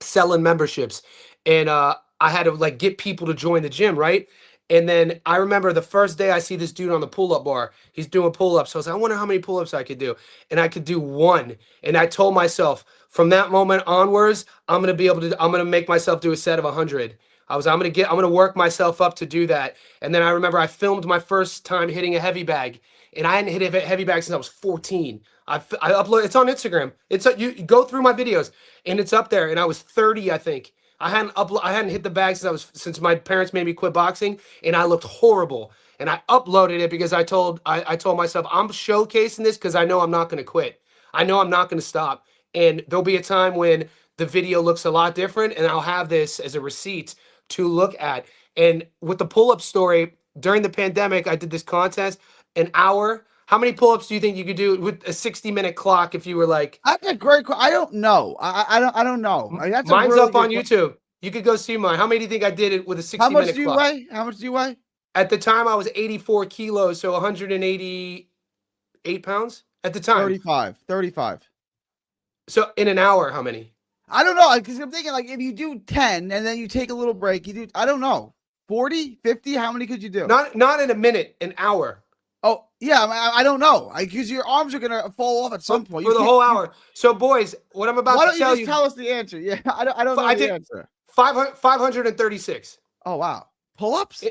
selling memberships, and I had to like get people to join the gym, right? And then I remember the first day I see this dude on the pull-up bar. He's doing pull-ups. So I was like, I wonder how many pull-ups I could do. And I could do one. And I told myself, from that moment onwards, I'm gonna make myself do a set of 100. I'm gonna work myself up to do that. And then I remember I filmed my first time hitting a heavy bag. And I hadn't hit a heavy bag since I was 14. I upload, it's on Instagram. You go through my videos and it's up there. And I was 30, I think. I hadn't hit the bag since my parents made me quit boxing, and I looked horrible. And I uploaded it because I told myself I'm showcasing this because I know I'm not going to quit. I know I'm not going to stop. And there'll be a time when the video looks a lot different, and I'll have this as a receipt to look at. And with the pull-up story, during the pandemic, I did this contest, an hour. How many pull-ups do you think you could do with a 60-minute clock if you were like, That's a great question. I don't know. I don't know. That's a mine's really up on good question. YouTube. You could go see mine. How many do you think I did it with a How 60 much minute do you clock? weigh? How much do you weigh? At the time, I was 84 kilos, so 188 pounds at the time. 35. 35. So in an hour, how many? I don't know, because I'm thinking like if you do 10 and then you take a little break, you do, I don't know, 40, 50, how many could you do? Not in a minute, an hour. Oh, yeah, I don't know. Because your arms are going to fall off at some point. For the whole hour. So, boys, what I'm about why to don't you tell just you, tell us the answer? Yeah, I don't know I the did answer. 536. Oh, wow. Pull-ups?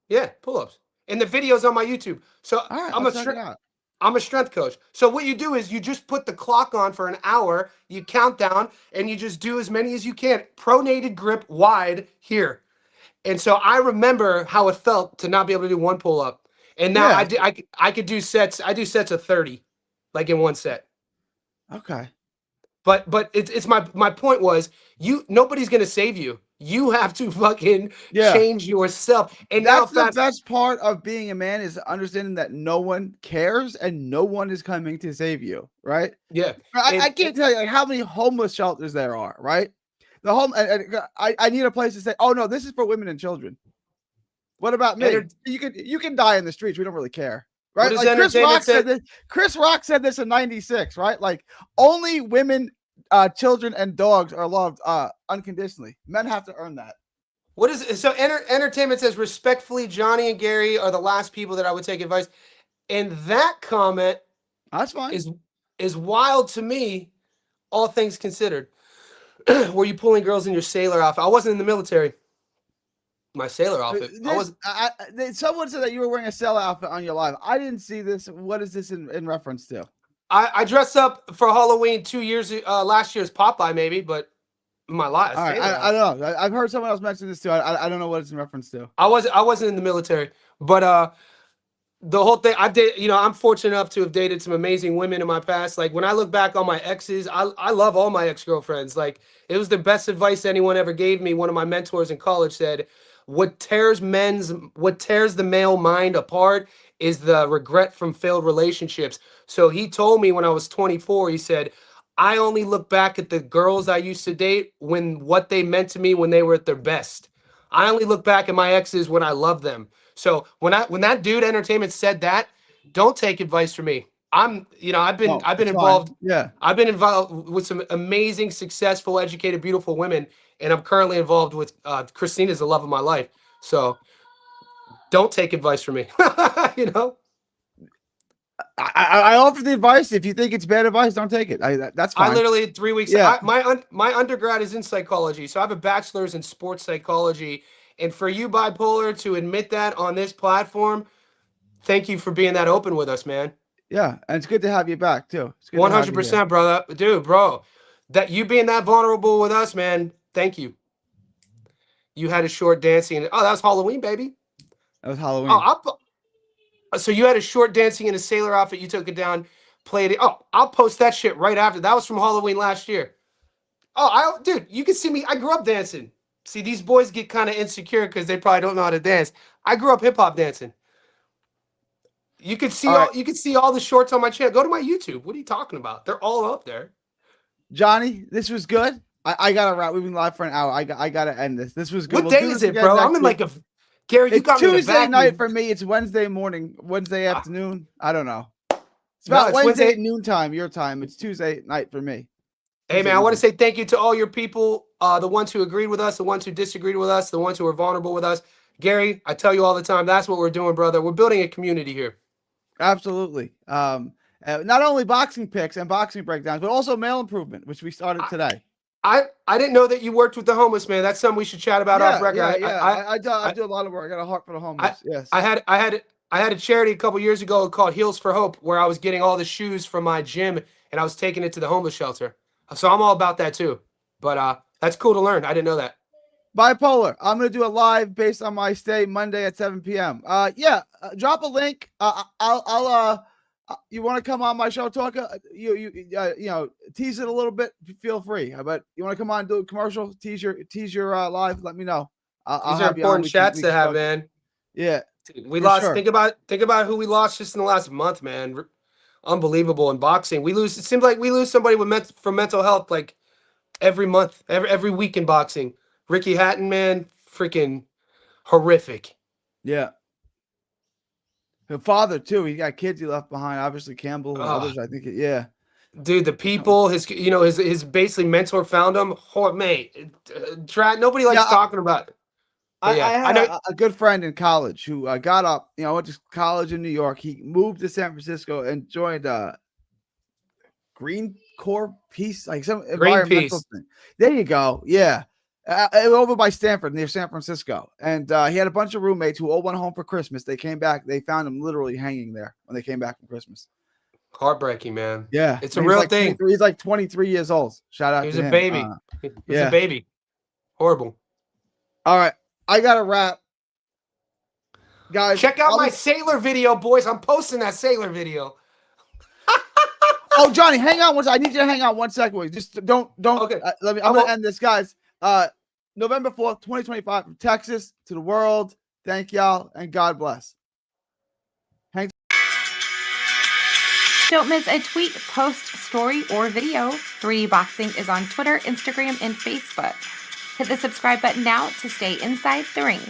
Yeah, pull-ups. And the video's on my YouTube. So All right, I'm I'll check it out. I'm a strength coach. So what you do is you just put the clock on for an hour, you count down, and you just do as many as you can. Pronated grip wide here. And so I remember how it felt to not be able to do one pull-up. And now Yeah. I could do sets. I do sets of 30, like in one set. Okay. But it's my point was nobody's gonna save you. You have to fucking Yeah. change yourself. And now That's the best part of being a man is understanding that no one cares and no one is coming to save you, right? yeah. I can't tell you like how many homeless shelters there are, right? The home, I need a place to say, oh no, this is for women and children. What about me? You can die in the streets. We don't really care, right? Like Chris Rock said this in '96, right? Like only women, children, and dogs are loved unconditionally. Men have to earn that. What is so? Entertainment says respectfully, Johnny and Gary are the last people that I would take advice. And that comment, that's fine, is wild to me, all things considered. Were you pulling girls in your sailor outfit? I wasn't in the military. My sailor outfit. Someone said that you were wearing a sailor outfit on your live. I didn't see this. What is this in reference to? I dressed up for Halloween 2 years. Last year's Popeye maybe, but my life. All right, I don't know. I've heard someone else mention this too. I don't know what it's in reference to. I wasn't in the military, but the whole thing I did. I'm fortunate enough to have dated some amazing women in my past. Like when I look back on my exes, I love all my ex-girlfriends. Like it was the best advice anyone ever gave me. One of my mentors in college said, what tears the male mind apart is the regret from failed relationships. So he told me when I was 24, he said, I only look back at the girls I used to date when what they meant to me when they were at their best. I only look back at my exes when I love them. So when that dude entertainment said that, don't take advice from me. I've been No, it's fine. involved. Yeah. I've been involved with some amazing, successful, educated, beautiful women, and I'm currently involved with Christina's the love of my life. So don't take advice from me. you know, I offer the advice. If you think it's bad advice, don't take it. That's I fine. literally had 3 weeks. Yeah. My undergrad is in psychology, so I have a bachelor's in sports psychology. And for you, bipolar, to admit that on this platform, thank you for being that open with us, man. Yeah. And it's good to have you back too. It's good to have you here. 100%, brother. Dude, bro. That you being that vulnerable with us, man. Thank you. You had a short dancing. Oh, that was Halloween, baby. That was Halloween. So you had a short dancing in a sailor outfit. You took it down, played it. Oh, I'll post that shit right after. That was from Halloween last year. Oh, dude, you can see me. I grew up dancing. See, these boys get kind of insecure because they probably don't know how to dance. I grew up hip hop dancing. You can see you can see all the shorts on my channel. Go to my YouTube. What are you talking about? They're all up there. Johnny, this was good. I gotta wrap. We've been live for an hour. I gotta end this. This was good. What day is it, bro? I'm in like a Gary. You got me in a Tuesday vacuum. night for me. It's Wednesday morning, Wednesday afternoon. I don't know. It's about Wednesday at noontime, your time. It's Tuesday night for me. Hey, man, I want to say thank you to all your people, the ones who agreed with us, the ones who disagreed with us, the ones who were vulnerable with us. Gary, I tell you all the time, that's what we're doing, brother. We're building a community here. Absolutely. Not only boxing picks and boxing breakdowns, but also male improvement, which we started today. I didn't know that you worked with the homeless, man. That's something we should chat about off record. I do a lot of work. I got a heart for the homeless. Yes. I had a charity a couple years ago called Heels for Hope, where I was getting all the shoes from my gym and I was taking it to the homeless shelter. So I'm all about that too. But that's cool to learn. I didn't know that. Bipolar. I'm gonna do a live based on my stay Monday at 7 p.m. Drop a link. You want to come on my show, talk? Tease it a little bit. Feel free. But you want to come on, do a commercial, tease your live. Let me know. These are important chats to have, man. Yeah, we lost. Sure. Think about who we lost just in the last month, man. Unbelievable in boxing. It seems like we lose somebody from mental health like every month, every week in boxing. Ricky Hatton, man, freaking horrific. Yeah. Her father too. He got kids he left behind. Obviously, Campbell and others. I think. Yeah. Dude, the people, his basically mentor found him. Oh, mate, nobody likes talking about it. I had a good friend in college who got up. Went to college in New York. He moved to San Francisco and joined Green Corps Peace, like some environmental thing. There you go. Yeah. Over by Stanford, near San Francisco. And he had a bunch of roommates who all went home for Christmas. They came back. They found him literally hanging there when they came back from Christmas. Heartbreaking, man. Yeah. It's a real thing. He's like 23 years old. Shout out to him. He was a baby. He was a baby. Horrible. All right. I got to wrap. Guys, check out my Sailor video, boys. I'm posting that Sailor video. Oh, Johnny, hang on. I need you to hang on 1 second. Just don't. Okay. I'm going to end this, guys. November 4th, 2025, from Texas to the world. Thank y'all, and God bless. Don't miss a tweet, post, story, or video. 3D Boxing is on Twitter, Instagram, and Facebook. Hit the subscribe button now to stay inside the ring.